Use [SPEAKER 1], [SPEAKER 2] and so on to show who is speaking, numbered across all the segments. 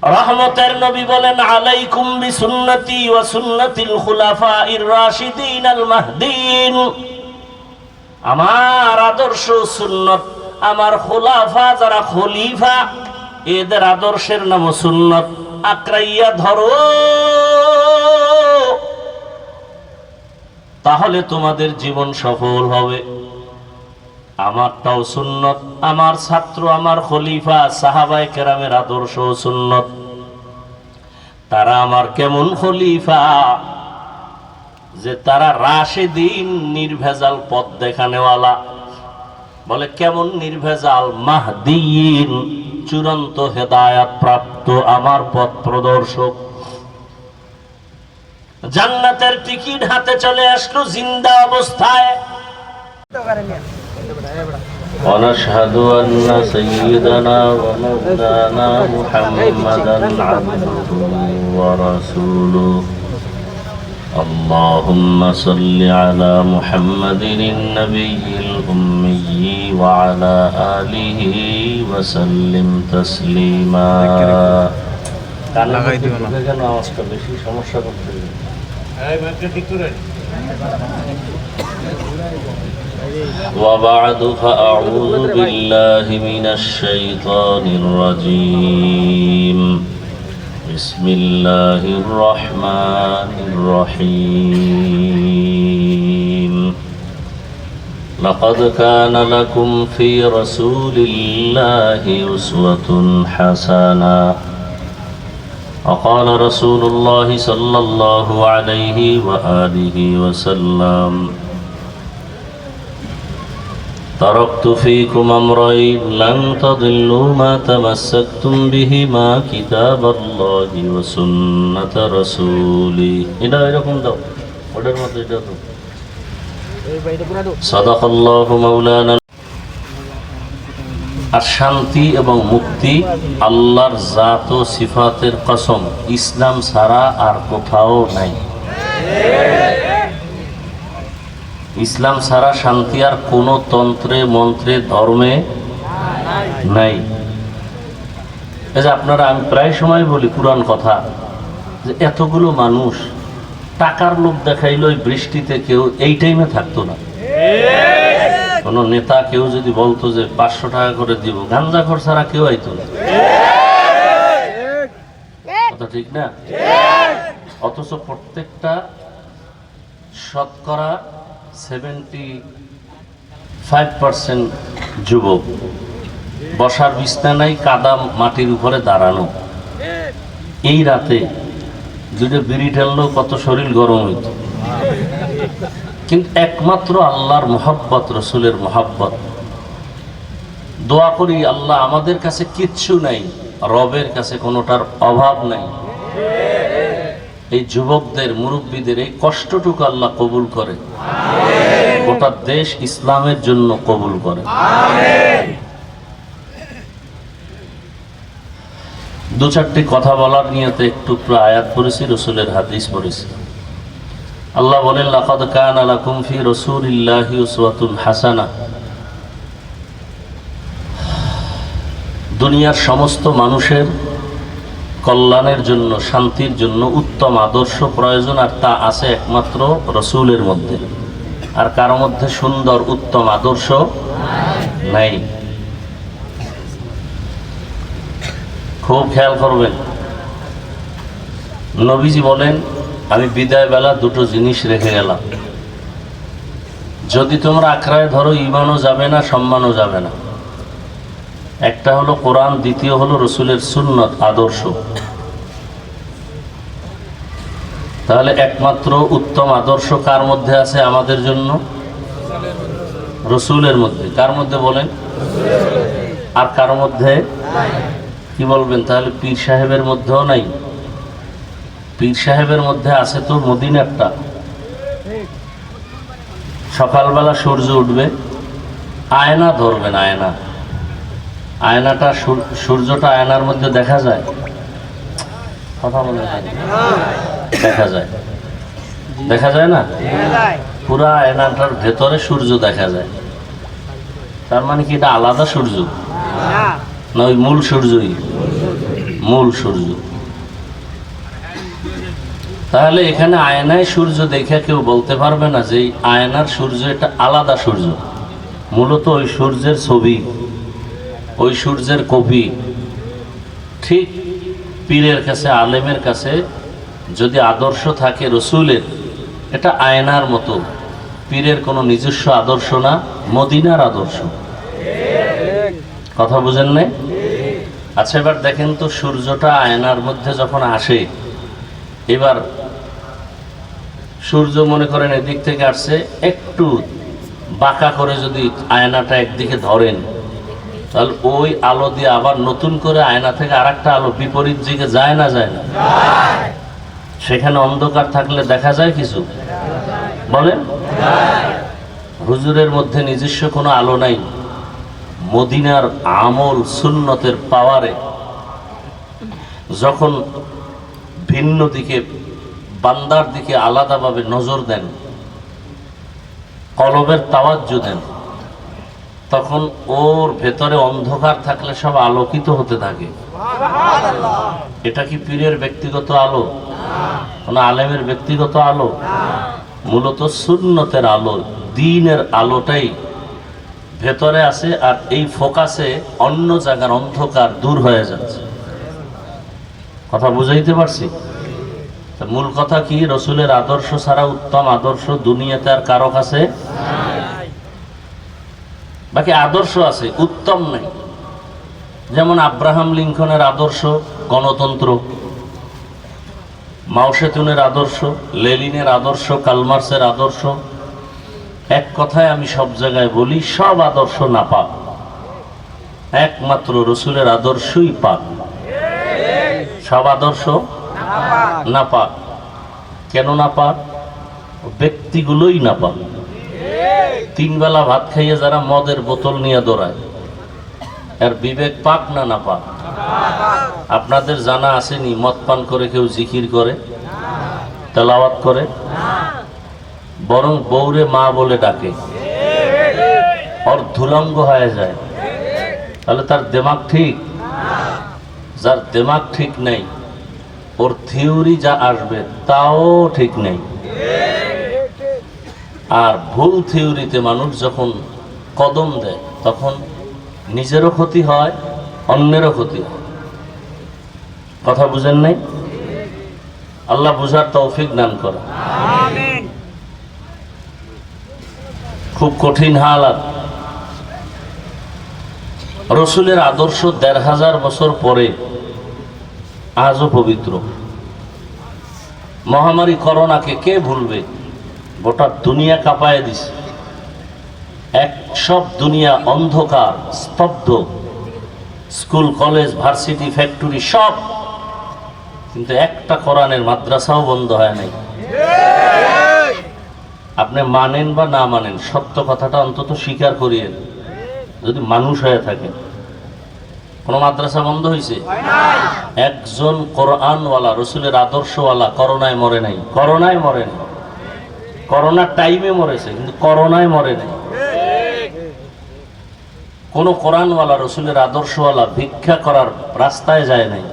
[SPEAKER 1] রহমতের নবী বলেন, আলাইকুম বিসুন্নতি ওয়া সুন্নাতিল খুলাফাইর রাশিদিন আল মাহদিন। আমার আদর্শ সুন্নত, আমার খুলাফা যারা খলিফা এদের আদর্শের নাম সুন্নত, আঁকড়াইয়া ধরো, তাহলে তোমাদের জীবন সফল হবে। আমারটাও সুন্নত, আমার ছাত্র, আমার খলিফা সাহাবায়ে কেরামের আদর্শ সুন্নত। তারা আমার কেমন খলিফা যে তারা রাশেদিন, নির্ভেজাল পথ দেখানেওয়ালা। বলে কেমন নির্ভেজাল? মাহদিয়িন, চূড়ান্ত হেদায়াত প্রাপ্ত আমার পথ প্রদর্শক। জান্নাতের টিকিট হাতে চলে আসলো জিন্দা অবস্থায়। ونشهد أن سيدنا ومولانا محمدا عبده ورسوله اللهم صل على محمد النبي الأمي وعلى آله وسلم تسليما وبعد فأعوذ بالله من الشيطان الرجيم بسم الله الرحمن الرحيم لقد كان لكم في رسول الله أسوة حسنة وقال رسول الله صلى الله عليه وآله وسلم تركت فيكم أمرين لن تضلوا ما تمسكتم بهما كتاب الله وسنة رسولي صدق الله مولانا। আর শান্তি এবং মুক্তি আল্লাহর জাত ও সিফাতের কসম, ইসলাম ছাড়া আর কোথাও নাই। ইসলাম ছাড়া শান্তি আর কোনো তন্ত্রে মন্ত্রে ধর্মে নাই। এই যে আপনারা, আমি প্রায় সময় বলি পুরান কথা, যে এতগুলো মানুষ টাকার লোভ দেখাইল বৃষ্টিতে, কেউ এই টাইমে থাকতো না। কোন নেতা কেউ যদি বলতো যে 500 টাকা করে দিব, গাঞ্জাখোর ছাড়া কেউ আইতো না। কথা ঠিক না? অথচ প্রত্যেকটা শতকরা 75% যুবক বসার বিছনা নাই, কাদা মাটির উপরে দাঁড়ানো। এই রাতে দুটো বিড়ি ঢাললো, কত শরীর গরম হইত। কিন্তু একমাত্র আল্লাহর মোহাব্বত, রসুলের মোহাব্বত। দোয়া করি আল্লাহ আমাদের কাছে কিচ্ছু নাই, রবের কাছে কোনোটার অভাব নাই। এই যুবকদের, মুরব্বীদের এই কষ্টটুকু আল্লাহ কবুল করে, গোটা দেশ ইসলামের জন্য কবুল করে। দু চারটি কথা বলার নিয়তে একটু আয়াত পড়েছি, রসুলের হাদিস পড়েছি। আল্লাহ বলেন, লাকাদ কানা লাকুম ফি রাসূলিল্লাহি উসওয়াতুন হাসানা। দুনিয়ার সমস্ত মানুষের কল্যাণের জন্য, শান্তির জন্য উত্তম আদর্শ প্রয়োজন, আর তা আছে একমাত্র রসুলের মধ্যে। আর কারো মধ্যে সুন্দর উত্তম আদর্শ নাই। খুব খেয়াল করবেন, নবীজি বলেন, আমি বিদায় বেলা দুটো জিনিস রেখে গেলাম, যদি তোমরা আঁকড়ায় ধরো ঈমানও যাবে না, সম্মানও যাবে না। একটা হলো কোরআন, দ্বিতীয় হলো রসুলের সুন্নত, আদর্শ। তাহলে একমাত্র উত্তম আদর্শ কার মধ্যে আছে আমাদের জন্য? রসুলের মধ্যে। কার মধ্যে বলেন? আর কার মধ্যে? কি বলবেন? তাহলে পীর সাহেবের মধ্যেও নাই। পীর সাহেবের মধ্যে আছে তো মদিনারটা। সকালবেলা সূর্য উঠবে, আয়না ধরবেন, আয়না, আয়নাটা, সূর্যটা আয়নার মধ্যে দেখা যায়? কথা বলে দেখা যায়? দেখা যায় না? পুরা আয়নাটার ভেতরে সূর্য দেখা যায়। তার মানে কি এটা আলাদা সূর্য না ওই মূল সূর্যই? মূল সূর্য। তাহলে এখানে আয়নায় সূর্য দেখে কেউ বলতে পারবে না যে এই আয়নার সূর্য এটা আলাদা সূর্য। মূলত ওই সূর্যের ছবি, ওই সূর্যের কপি। ঠিক পীরের কাছে, আলেমের কাছে যদি আদর্শ থাকে রসুলের, এটা আয়নার মতো। পীরের কোনো নিজস্ব আদর্শ না, মদিনার আদর্শ। কথা বুঝেন নাই? আচ্ছা, এবার দেখেন তো, সূর্যটা আয়নার মধ্যে যখন আসে, এবার সূর্য মনে করেন এদিক থেকে আসছে, একটু বাঁকা করে যদি আয়নাটা একদিকে ধরেন, তাহলে ওই আলো দিয়ে আবার নতুন করে আয়না থেকে আরেকটা আলো বিপরীত দিকে যায় না যায় না? সেখানে অন্ধকার থাকলে দেখা যায় কিছু? বলেন। হুজুরের মধ্যে নিজস্ব কোনো আলো নাই, মদিনার আমল সুন্নতের পাওয়ারে যখন ভিন্ন দিকে বান্দার দিকে আলাদাভাবে নজর দেন, কলবের তাওয়াজ্জু দেন, তখন ওর ভেতরে অন্ধকার থাকলে সব আলোকিত হতে থাকে। এটা কি পীরের ব্যক্তিগত আলো? কোন আলেমের ব্যক্তিগত আলো? মূলত সুন্নতের আলো, দ্বীনের আলোটাই ভেতরে আছে, আর এই ফোকাসে অন্য জায়গার অন্ধকার দূর হয়ে যাচ্ছে। কথা বুঝাইতে পারছি? মূল কথা কি, রসুলের আদর্শ ছাড়া উত্তম আদর্শ দুনিয়াতে আর কারো কাছে। বাকি আদর্শ আছে, উত্তম নাই। যেমন আব্রাহাম লিঙ্কনের আদর্শ গণতন্ত্র, মাও সেতুনের আদর্শ, লেনিনের আদর্শ, কালমার্সের আদর্শ। এক কথায় আমি সব জায়গায় বলি, সব আদর্শ নাপাক, একমাত্র রসুলের আদর্শই পাক। সব আদর্শ নাপাক। কেন নাপাক? ব্যক্তিগুলোই নাপাক। তিন বেলা ভাত খাইয়ে যারা মদের বোতল নিয়ে দৌড়ায়, এর বিবেক পাক না নাপাক? আপনাদের জানা আসেনি মদ পান করে কেউ জিকির করে, তেলাওয়াত করে? বরং বউরে মা বলে ডাকে, ওর ধুলঙ্গ হয়ে যায়। তাহলে তার দিমাগ ঠিক? যার দিমাগ ঠিক নেই, ওর থিওরি যা আসবে তাও ঠিক নেই। আর ভুল থিওরিতে মানুষ যখন কদম দেয়, তখন নিজেরও ক্ষতি হয়, অন্যেরও ক্ষতি হয়। কথা বুঝেন নাই? আল্লাহ বুঝার তৌফিক দান করে। খুব কঠিন হালাত। রসুলের আদর্শ ১৫০০ বছর পরে আজও পবিত্র। মহামারী করোনাকে কে ভুলবে? গোটা দুনিয়া কাঁপায় দিছে। সব দুনিয়া অন্ধকার, স্তব্ধ, স্কুল, কলেজ, ভার্সিটি, ফ্যাক্টরি সব, কিন্তু একটা কোরআনের মাদ্রাসাও বন্ধ হয় নাই। আপনি মানেন বা না মানেন, সত্য কথাটা অন্তত স্বীকার করিয়েন। যদি মানুষ হয়ে থাকে, কোন মাদ্রাসা বন্ধ হয়েছে? একজন কোরআনওয়ালা, রসুলের আদর্শওয়ালা করোনায় মরে নাই। করোনায় মরে নাই, করোনার টাইমে মরেছে, কিন্তু করোনায় মরে নাই। কোন কোরআনওয়ালা, রসুলের আদর্শওয়ালা ভিক্ষা করার রাস্তায় যায় নাই।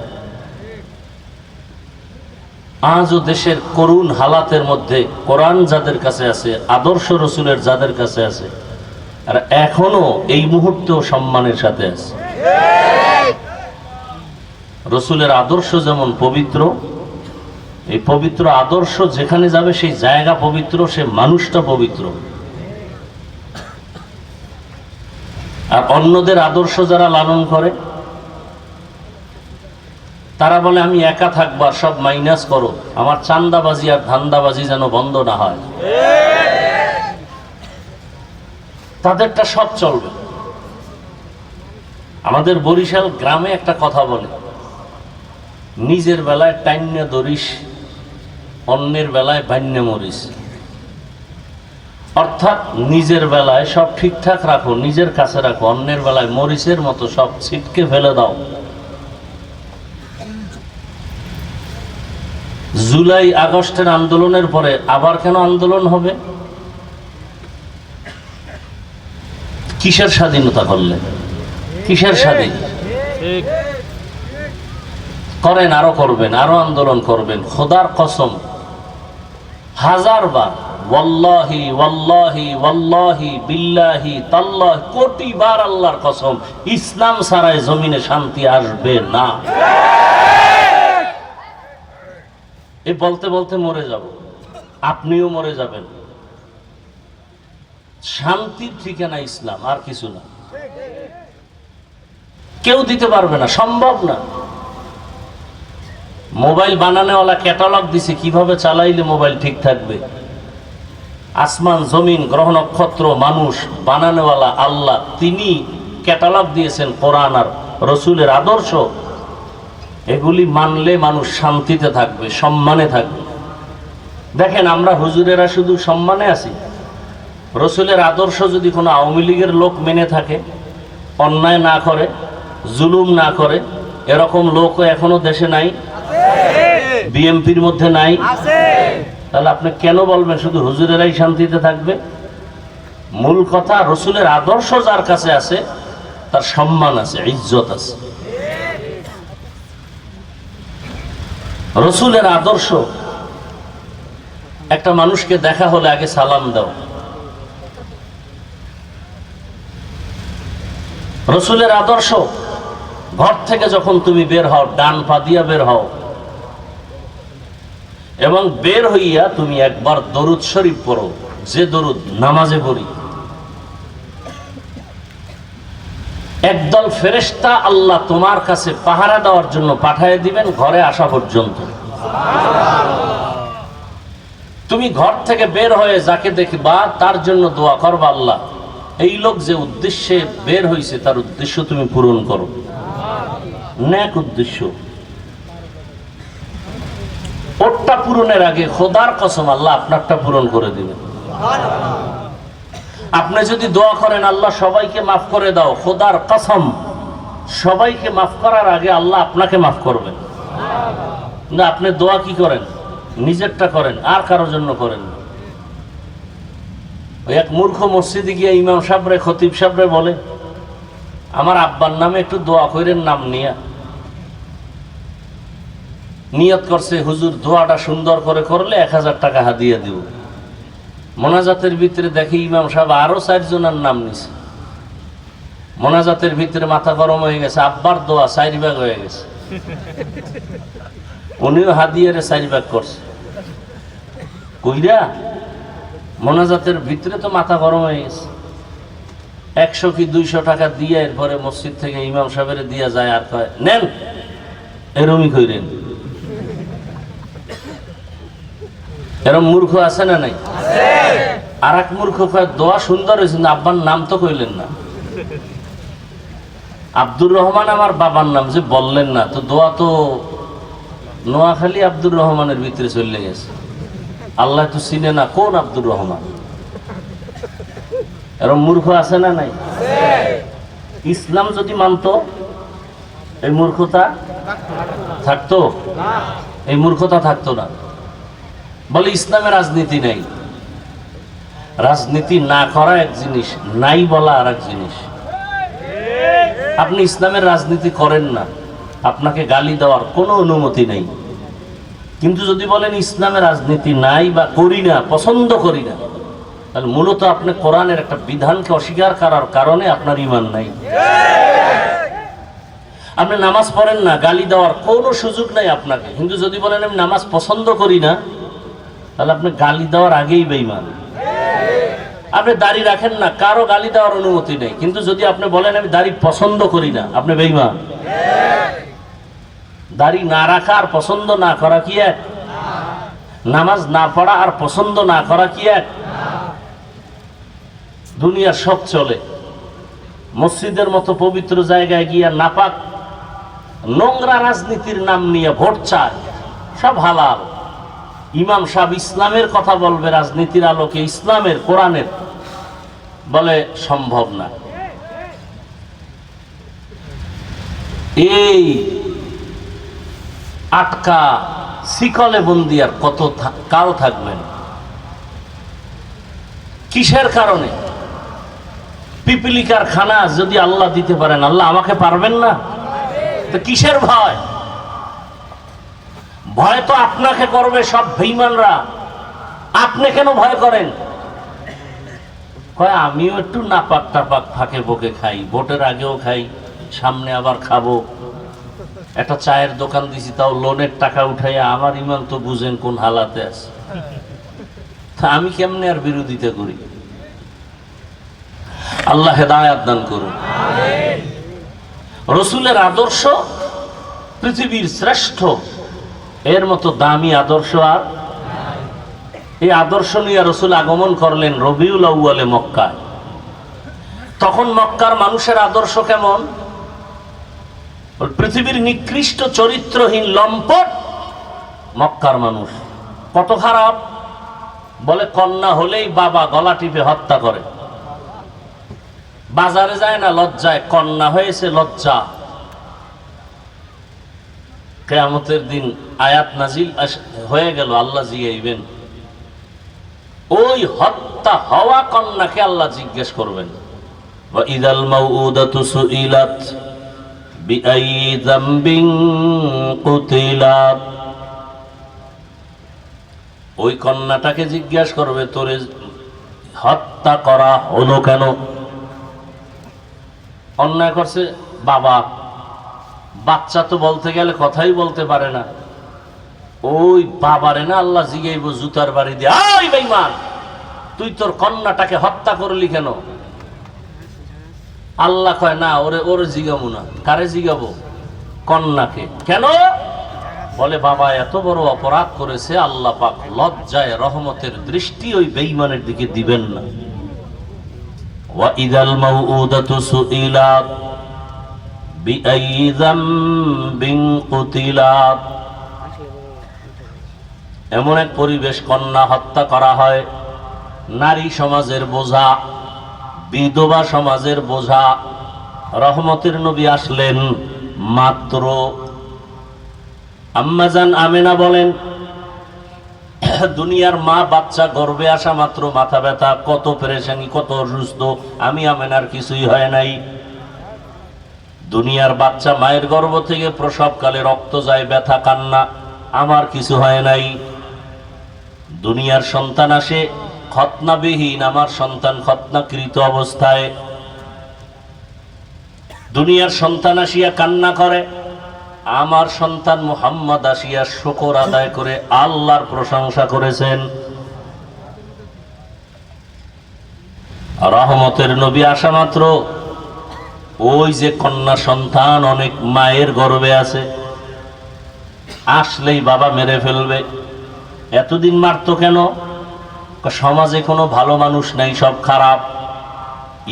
[SPEAKER 1] আজও দেশের করুণ হালাতের মধ্যে কোরআন যাদের কাছে আছে, আদর্শ রসুলের যাদের কাছে আছে, আর এখনো এই মুহূর্তেও সম্মানের সাথে আছে। রসুলের আদর্শ যেমন পবিত্র, এই পবিত্র আদর্শ যেখানে যাবে সেই জায়গা পবিত্র, সে মানুষটা পবিত্র। আর অন্যদের আদর্শ যারা লালন করে, তারা বলে আমি একা থাকবো, আর সব মাইনাস করো, আমার চান্দাবাজি আর ধান্দাবাজি যেন বন্ধ না হয়। তাদেরটা সব চলবে। আমাদের বরিশাল গ্রামে একটা কথা বলে, নিজের বেলায় টাইন্যা ধরিস, অন্যের বেলায় বান্যা মরিস। অর্থাৎ নিজের বেলায় সব ঠিকঠাক রাখো, নিজের কাছে রাখো, অন্যের বেলায় মরিচের মতো সব ছিটকে ফেলে দাও। জুলাই আগস্টের আন্দোলনের পরে আবার কেন আন্দোলন হবে? কিসের স্বাধীনতা করলে? কিসের স্বাধীন? করেন, আরো করবেন, আরো আন্দোলন করবেন। খোদার কসম, 1000 বার ওয়াল্লাহি ওয়াল্লাহি ওয়াল্লাহি বিল্লাহি তাল্লাহি, কোটি বার আল্লাহর কসম, ইসলাম ছাড়াই জমিনে শান্তি আসবে না। এই বলতে বলতে মরে যাব, আপনিও মরে যাবেন। শান্তির ঠিকানা ইসলাম, আর কিছু না। কেউ দিতে পারবে না, সম্ভব না। মোবাইল বানানোওয়ালা ক্যাটালগ দিছে কিভাবে চালাইলে মোবাইল ঠিক থাকবে। আসমান জমিন গ্রহ নক্ষত্র মানুষ বানানোওয়ালা আল্লাহ, তিনি ক্যাটালগ দিয়েছেন কোরআন আর রসুলের আদর্শ। এগুলি মানলে মানুষ শান্তিতে থাকবে, সম্মানে থাকবে। দেখেন, আমরা হুজুরেরা শুধু সম্মানে আছি। রসুলের আদর্শ যদি কোনো আওয়ামী লীগের লোক মেনে থাকে, অন্যায় না করে, জুলুম না করে, এরকম লোকও এখনো দেশে নাই, বিএমপির মধ্যে নাই, তাহলে আপনি কেন বলবেন শুধু হুজুরেরাই শান্তিতে থাকবে? মূল কথা, রসুলের আদর্শ যার কাছে আছে তার সম্মান আছে, ইজ্জত আছে। রসুলের আদর্শ, একটা মানুষকে দেখা হলে আগে সালাম দাও। রসুলের আদর্শ, ঘর থেকে যখন তুমি বের হও ডান পা দিয়া বের হও, এবং বের হইয়া তুমি একবার দরুদ শরীফ পড়ো, যে দরুদ নামাজে পড়ি। একদল ফেরেশতা আল্লাহ তোমার কাছে পাহারা দেওয়ার জন্য পাঠিয়ে দিবেন ঘরে আসা পর্যন্ত। তুমি ঘর থেকে বের হয়ে যাকে দেখবা তার জন্য দোয়া করবা, আল্লাহ এই লোক যে উদ্দেশ্যে বের হয়েছে তার উদ্দেশ্য তুমি পূরণ করো। নেক উদ্দেশ্য, ওরটা পূরণের আগে খোদার কসম আল্লাহ আপনারটা পূরণ করে দিবেন। আপনি যদি দোয়া করেন আল্লাহ সবাইকে মাফ করে দাও, খোদার কসম সবাইকে মাফ করার আগে আল্লাহ আপনাকে মাফ করবেন না। আপনি দোয়া কি করেন? নিজেরটা করেন, আর কারোর জন্য করেন। ওই এক মূর্খ মসজিদে গিয়ে ইমাম সাহেবরে, খতিব সাহেবরে বলে, আমার আব্বার নামে একটু দোয়া করেন, নাম নিয়া নিয়ত করছে, হুজুর দোয়াটা সুন্দর করে করলে 1000 টাকা হাদিয়া দিব। মোনাজাতের ভিতরে দেখি ইমাম সাহেব আরো 4 জনের নাম নিছে। মোনাজাতের ভিতরে মাথা গরম হয়ে গেছে, আব্বার দোয়া 4 ভাগ হয়ে গেছে, উনিও হাদিয়ারে 4 ভাগ করছে। কইরা মোনাজাতের ভিতরে তো মাথা গরম হয়ে গেছে। 100 কি 200 টাকা দিয়ে এরপরে মসজিদ থেকে ইমাম সাহেবের দিয়া যায়, আর কয় নেন, এরমই কইরেন। এরম মূর্খ আছে না নাই? আর এক মূর্খ কয় দোয়া সুন্দর হয়েছে, আব্বার নাম তো কইলেন না। আব্দুর রহমান আমার বাবার নাম যে বললেন না, তো দোয়া তো নোয়াখালী আব্দুর রহমানের ভিতরে চলে গেছে। আল্লাহ তো চিনে না কোন আব্দুর রহমান। এরম মূর্খ আছে না নাই? ইসলাম যদি মানতো এই মূর্খতা থাকতো? এই মূর্খতা থাকতো না। বলে ইসলামে রাজনীতি নেই। রাজনীতি না করা এক জিনিস, নাই বলা আর এক জিনিস। আপনি ইসলামের রাজনীতি করেন না, আপনাকে গালি দেওয়ার কোনো অনুমতি নেই। কিন্তু যদি বলেন ইসলামের রাজনীতি নাই বা করি না, পছন্দ করি না, তাহলে মূলত আপনি কোরআনের একটা বিধানকে অস্বীকার করার কারণে আপনার ঈমান নাই। আপনি নামাজ পড়েন না, গালি দেওয়ার কোনো সুযোগ নাই আপনাকে। কিন্তু যদি বলেন আমি নামাজ পছন্দ করি না, তাহলে আপনি গালি দেওয়ার আগেই বেঈমান। আপনি দাড়ি রাখেন না, কারো গালি দেওয়ার অনুমতি নেই। কিন্তু যদি আপনি বলেন আমি দাড়ি পছন্দ করি না, আপনি বেঈমান। দাড়ি না রাখা আর পছন্দ না করা কি এক? নামাজ না পড়া আর পছন্দ না করা কি এক? দুনিয়ার সব চলে। মসজিদের মতো পবিত্র জায়গায় গিয়া নাপাক নোংরা রাজনীতির নাম নিয়ে ভোট চায়, সব হালাল। ইমাম সাহেব ইসলামের কথা বলবে রাজনীতির আলোকে, ইসলামের কোরআনের, বলে সম্ভব না। এই আটকা শিকলে বন্দি আর কত কাল থাকবেন? কিসের কারণে? পিপিলিকার খানা যদি আল্লাহ দিতে পারেন, আল্লাহ আমাকে পারবেন না? তো কিসের ভয়? ভয় তো আপনাকে করবে সব বেঈমানরা, আপনি কেন ভয় করেন? কয় আমিও একটু নাপাক টাপাক ফাঁকে বকে খাই, ভোটের আগেও খাই, সামনে আবার খাবো। একটা চায়ের দোকান দিছি, তাও লোনের টাকা উঠাইয়া, আমার ইমান তো বুঝেন কোন হালাতে আছে, তা আমি কেমনে আর বিরোধিতা করি? আল্লাহ হেদায়েত দান করুন। রসুলের আদর্শ পৃথিবীর শ্রেষ্ঠ, এর মতো দামি আদর্শ আর এই আদর্শ নিয়ে রসুল আগমন করলেন রবিউল আউয়ালে মক্কায়। তখন মক্কার মানুষের আদর্শ কেমন? পৃথিবীর নিকৃষ্ট চরিত্রহীন লম্পট মক্কার মানুষ। কত খারাপ! বলে কন্যা হলেই বাবা গলা টিপে হত্যা করে, বাজারে যায় না লজ্জায়, কন্যা হয়েছে লজ্জা। কিয়ামতের দিন আয়াত নাজিল হয়ে গেল, আল্লাহ জিগাইবেন, ওই হত্যা হওয়া কন্যাকে আল্লাহ জিজ্ঞেস করবেন, ওয়া ইদাল মাউউদাতু সুইলাত বিআইয়ি যামবিন কুতিলাত। ওই কন্যাটাকে জিজ্ঞাসা করবে, তোরে হত্যা করা হলো কেন? অন্যায় করছে বাবা। বাচ্চা তো বলতে গেলে কথাই বলতে পারে না, ওই বাবারে না আল্লাহ জিগাইব জুতার বাড়ি দিয়ে, আই বেঈমান, তুই তোর কন্যাটাকে হত্যা করলি কেন? আল্লাহ কয় না, ওরে জিগাবো না। কারে জিগাবো? কন্যাকে। কেন? বলে বাবা এত বড় অপরাধ করেছে, আল্লাহ পাক লজ্জায় রহমতের দৃষ্টি ওই বেঈমানের দিকে দিবেন না। ওয়া ইদাল মাউউদাতু সুইলাত বিআইয়ি যামবিন কুতিলাত। এমন এক পরিবেশ, কন্যা হত্যা করা হয়, নারী সমাজের বোঝা, বিধবা সমাজের বোঝা। রহমতের নবী আসলেন মাত্র। আম্মাজান আমেনা বলেন, দুনিয়ার মা বাচ্চা গর্ভে আসা মাত্র মাথা ব্যথা, কত পেরেশানি, কত অসুস্থ। আমি আমেনার কিছুই হয় নাই। দুনিয়ার বাচ্চা মায়ের গর্ভ থেকে প্রসবকালে রক্ত যায়, ব্যথা, কান্না, আমার কিছু হয় নাই। দুনিয়ার সন্তান আসে খতনাবিহীন, আমার সন্তান খতনাকৃত অবস্থায়। দুনিয়ার সন্তান আসিয়া কান্না করে, আমার সন্তান মুহাম্মদ আসিয়া শুকর আদায় করে আল্লাহর প্রশংসা করেছেন। রহমতের নবী আসা মাত্র ওই যে কন্যা সন্তান অনেক মায়ের গর্ভে আছে, আসলেই বাবা মেরে ফেলবে। এতদিন মারতো কেন? সমাজে কোনো ভালো মানুষ নাই, সব খারাপ।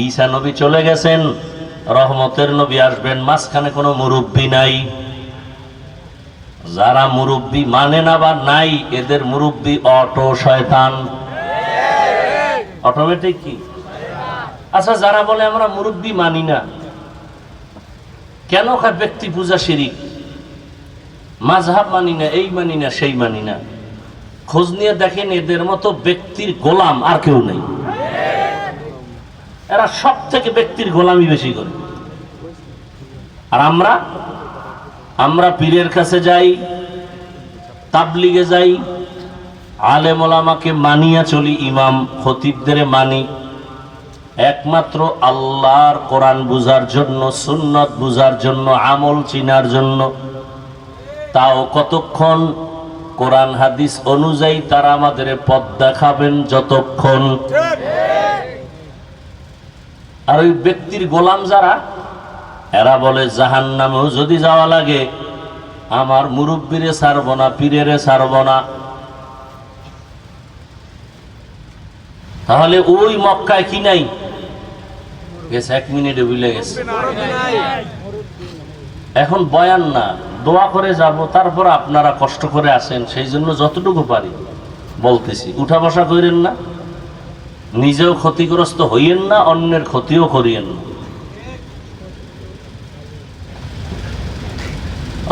[SPEAKER 1] ঈসা নবী চলে গেছেন, রহমতের নবী আসবেন, মাঝখানে কোনো মুরব্বী নাই। যারা মুরব্বী মানে না বা নাই, এদের মুরব্বী অটো শয়তান, অটোমেটিক। কি আচ্ছা, যারা বলে আমরা মুরব্বী মানি না কেন? ব্যক্তি পূজা শিরিক, মাযহাব মানি না, এই মানি না, সেই মানি না। খোঁজ নিয়ে দেখেন, এদের মতো ব্যক্তির গোলাম আর কেউ নেই। এরা সব থেকে ব্যক্তির গোলামি বেশি করে। আর আমরা পীরের কাছে যাই, তাবলিগে যাই, আলেম ওলামাকে মানিয়া চলি, ইমাম খতিবদের মানি একমাত্র আল্লাহর কোরআন বুঝার জন্য, সুন্নত বুঝার জন্য, আমল চিনার জন্য। তাও কতক্ষণ? কোরআন হাদিস অনুযায়ী তারা আমাদের পথ দেখাবেন যতক্ষণ। আর ওই ব্যক্তির গোলাম যারা, এরা বলে জাহান্নামেও যদি যাওয়া লাগে আমার মুরব্বিরে ছাড়ব না, পীরেরে ছাড়ব না। তাহলে ওই মক্কায় কি নাই? গেছে, 1 মিনিটে ভুলে গেছে। এখন বয়ান না, দোয়া করে যাব, তারপর আপনারা কষ্ট করে আসেন, সেই জন্য যতটুকু পারি বলতেছি। উঠা বসা করেন না, নিজেও ক্ষতিগ্রস্ত হইয়েন না, অন্যের ক্ষতিও করিয়েন না।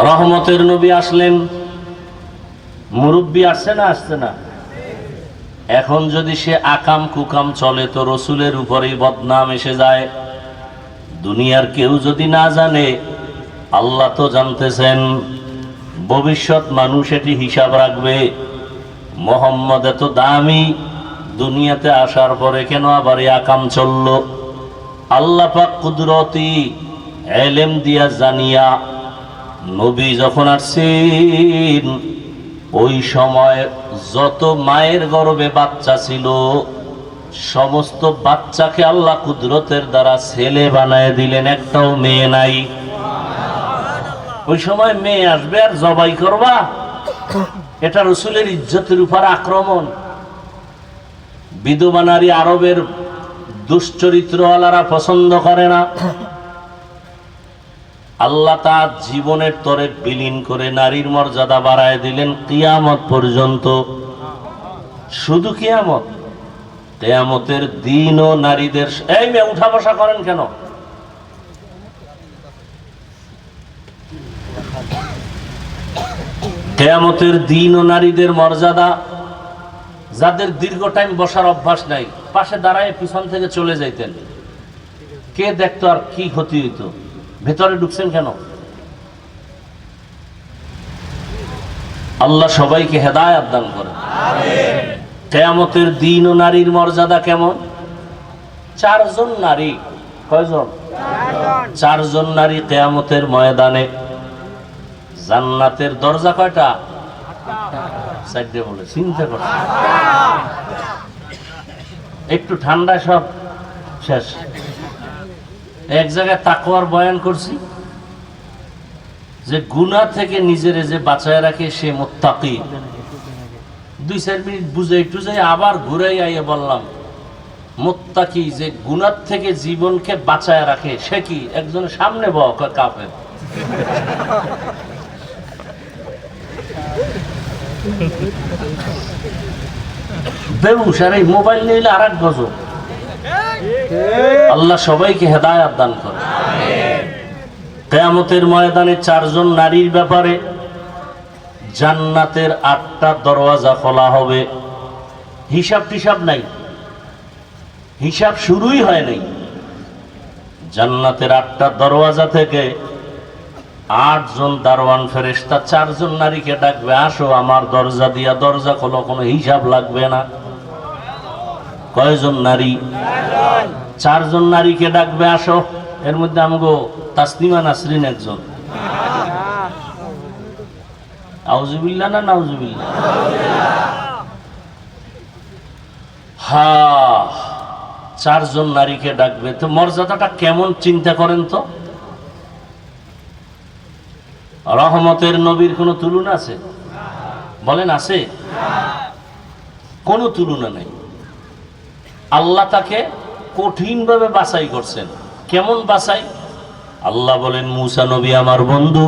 [SPEAKER 1] রহমতের নবী আসলেন, মুরব্বী আসছে না? আসছে না? এখন যদি সে আকাম কুকাম চলে তো রসুলের উপরেই বদনাম এসে যায়। দুনিয়ার কেউ যদি না জানে, আল্লাহ তো জানতেছেন। ভবিষ্যৎ মানুষ এটি হিসাব রাখবে, মোহাম্মদ এত দামি, দুনিয়াতে আসার পরে কেন আবার এই আকাম চলল। আল্লাহ পাক কুদরতি এলেম দিয়া জানিয়া নবী যখন আসছেন ওই সময় যত মায়ের গর্ভে বাচ্চা ছিল সমস্ত বাচ্চাকে আল্লাহ কুদরতের দ্বারা ছেলে বানায় দিলেন, একটাও মেয়ে নাই। ওই সময় মেয়ে আসবে আর জবাই করবা, এটা রসুলের ইজ্জতের উপর আক্রমণ। বিধবা নারী আরবের দুশ্চরিত্রওয়ালারা পছন্দ করে না। আল্লাহ তার জীবনের তরে বিলীন করে নারীর মর্যাদা বাড়ায় দিলেন কিয়ামত পর্যন্ত। শুধু কিয়ামত, কিয়ামতের দিনও নারীদের। এই মেয়ে উঠা বসা করেন কেন? কিয়ামতের দিনও নারীদের মর্যাদা। যাদের দীর্ঘ টাইম বসার অভ্যাস নাই, পাশে দাঁড়ায় পিছন থেকে চলে যাইতেন, কে দেখতো আর কি ক্ষতি হইতো? ভেতরে ঢুকছেন কেন? আল্লাহ সবাইকে হেদায়েত দান করেন। কিয়ামতের দিন ও নারীর মর্যাদা কেমন? চারজন নারী। কয়জন? চারজন নারী কিয়ামতের ময়দানে। জান্নাতের দরজা কয়টা? চারটে বলে চিন্তা করো। একটু ঠান্ডা, সব শেষ। এক জায়গায় তাকওয়ার বয়ান করছি যে গুনাহ থেকে নিজের যে বাঁচায় রাখে সে মুত্তাকি। 2-4 মিনিট বুঝাই টুজাই আবার ঘুরাই আইয়া বললাম মুত্তাকি যে গুনাহ থেকে জীবনকে বাঁচায় রাখে সে কি? একজনের সামনে বক কাফের। বেউসার এই মোবাইল নিলে আর এক গজব। আল্লাহ সবাইকে হেদায়েত দান করে। কিয়ামতের ময়দানে চারজন নারীর ব্যাপারে জান্নাতের 8টা দরওয়াজা খোলা হবে। হিসাব টিসাব নাই, হিসাব শুরুই হয় নাই। জান্নাতের 8টা দরওয়াজা থেকে 8 জন দারওয়ান ফেরেশতা 4 জন নারীকে ডাকবে, আসো আমার দরজা দিয়া দরজা খোলো, কোনো হিসাব লাগবে না। কয়জন নারী? 4 জন নারীকে ডাকবে, আসো। এর মধ্যে আমগো তাসলিমা নাসরিন একজন। আউযুবিল্লাহ না নাউযুবিল্লাহ? হ্যাঁ, 4 জন নারীকে ডাকবে। তো মর্যাদাটা কেমন চিন্তা করেন তো। রহমতের নবীর কোনো তুলনা আছে? বলেন আছে? কোনো তুলনা নেই। আল্লাহ তাকে কঠিনভাবে বাছাই করছেন। কেমন বাছাই? আল্লাহ বলেন মুসা নবী আমার বন্ধু,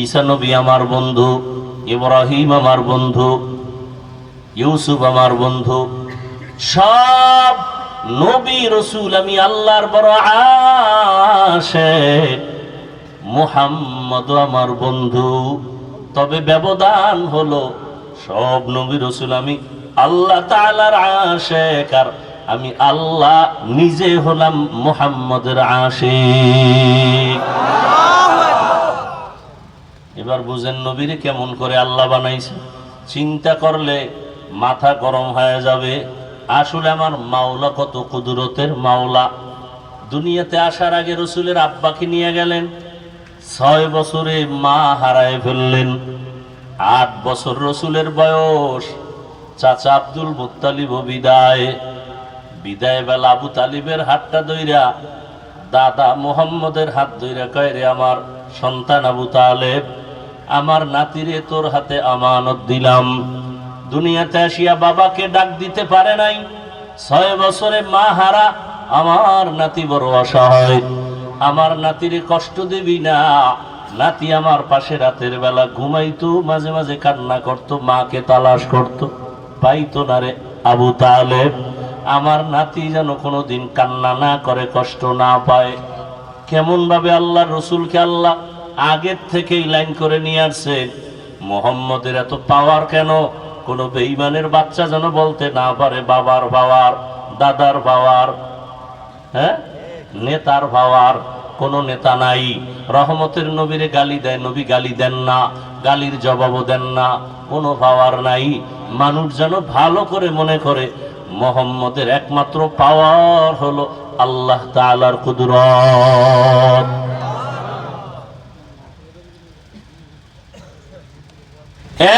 [SPEAKER 1] ঈসা নবী আমার বন্ধু, ইব্রাহিম আমার বন্ধু, ইউসুফ আমার বন্ধু। সব নবী রসুল আমি আল্লাহর বড় আশিক। মুহাম্মদ আমার বন্ধু। তবে ব্যবধান হলো সব নবী রসুল আমি আল্লাহ তাআলার আশিক, আর আমি আল্লাহ নিজে হলাম মুহাম্মদের আশিক। এবার বুঝেন নবীরে কেমন করে আল্লাহ বানাইছে। চিন্তা করলে মাথা গরম হয়ে যাবে। আসলে আমার মাওলা কত কুদরতের মাওলা। দুনিয়াতে আসার আগে রসুলের আব্বাকে নিয়ে গেলেন, 6 বছরে মা হারায় ফেললেন। 8 বছর রসুলের বয়স। চাচা আব্দুল মুত্তালিব বিদায় বেলা আবু তালিবের হাতটা ধইরা দাদা মুহাম্মদের হাত ধইরা কয়, রে আমার সন্তান আবু তালেব, আমার নাতিরে তোর হাতে আমানত দিলাম। দুনিয়াতে আসিয়া বাবাকে ডাক দিতে পারে নাই। 6 বছরে মা হারা আমার নাতি বড় অসহায়। আমার নাতিরে কষ্ট দিবি না। নাতি আমার পাশে রাতের বেলা ঘুমাইতো, মাঝে মাঝে কান্না করতো, মাকে তালাশ করতো, পাইতো না রে আবু তালেব। আমার নাতি যেন কোনোদিন কান্না না করে, কষ্ট না পায়। কেমন ভাবে আল্লাহর রসুলকে আল্লাহ আগের থেকেই লাইন করে নিয়ে আসছে। মুহাম্মদের এত পাওয়ার কেন? কোন বেঈমানের বাচ্চা যেন বলতে না পারে বাবার পাওয়ার, দাদার পাওয়ার, হ্যাঁ নেতার পাওয়ার। কোনো নেতা নাই। রহমতের নবীরে গালি দেয়, নবী গালি দেন না, গালির জবাবও দেন না, কোনো পাওয়ার নাই। মানুষ যেন ভালো করে মনে করে মুহাম্মদের একমাত্র পাওয়ার হলো আল্লাহ তাআলার কুদরত।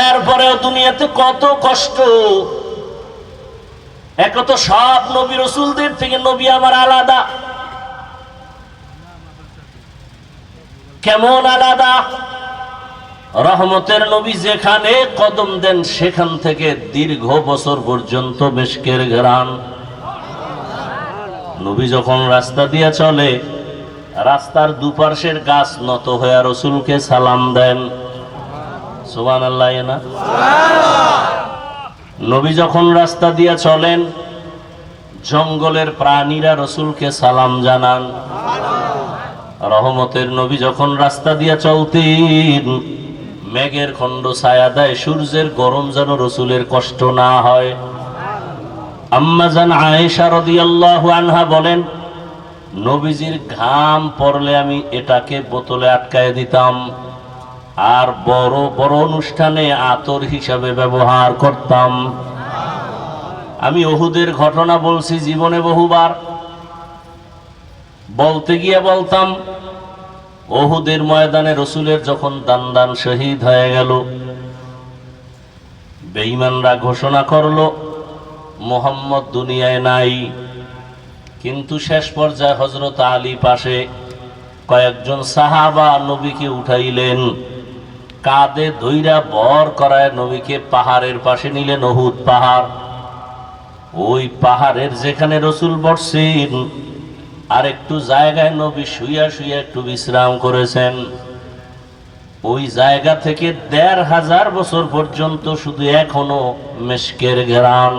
[SPEAKER 1] এরপরেও দুনিয়াতে কত কষ্ট। এক তো সব নবী রাসূলদের থেকে নবী আমার আলাদা। কেমন আলাদা? রহমতের নবী যেখানে কদম দেন সেখান থেকে দীর্ঘ বছর পর্যন্ত মিশকের ঘ্রাণ। নবী যখন রাস্তা দিয়ে চলে, রাস্তার দুপাশের গাছ নত হয়ে রাসূলকে সালাম দেন। সুবহানাল্লাহ না? নবী যখন রাস্তা দিয়ে চলেন, জঙ্গলের প্রাণীরা রাসূলকে সালাম জানান। রহমতের নবী যখন রাস্তা দিয়ে চলতেন, মেঘের খণ্ড ছায়া দেয়, সূর্যের গরম যেন রাসূলের কষ্ট না হয়। আম্মা জান আয়েশা রাদিয়াল্লাহু আনহা বলেন, নবীজির ঘাম পড়লে আমি এটাকে বোতলে আটকায় দিতাম, আর বড় বড় অনুষ্ঠানে আতর হিসাবে ব্যবহার করতাম। আমি উহুদের ঘটনা বলছি জীবনে বহুবার। বলতে গিয়ে বলতাম, উহুদের ময়দানে রাসূলের যখন দান শহীদ হয়ে গেল, বেঈমানরা ঘোষণা করলো মুহাম্মদ দুনিয়ায় নাই। কিন্তু শেষ পর্যায়ে হযরত আলী পাশে কয়েকজন সাহাবা নবীকে উঠাইলেন, কাঁধে ধইরা ভর করায় নবীকে পাহাড়ের পাশে নিলেন, উহুদ পাহাড়। ওই পাহাড়ের যেখানে রাসূল বসছেন আর একটু জায়গায় নবী শুইয়া শুইয়া একটু বিশ্রাম করেছেন। ওই জায়গা থেকে ১৫০০ বছর পর্যন্ত শুধু এখনো মিশকের ঘ্রাণ।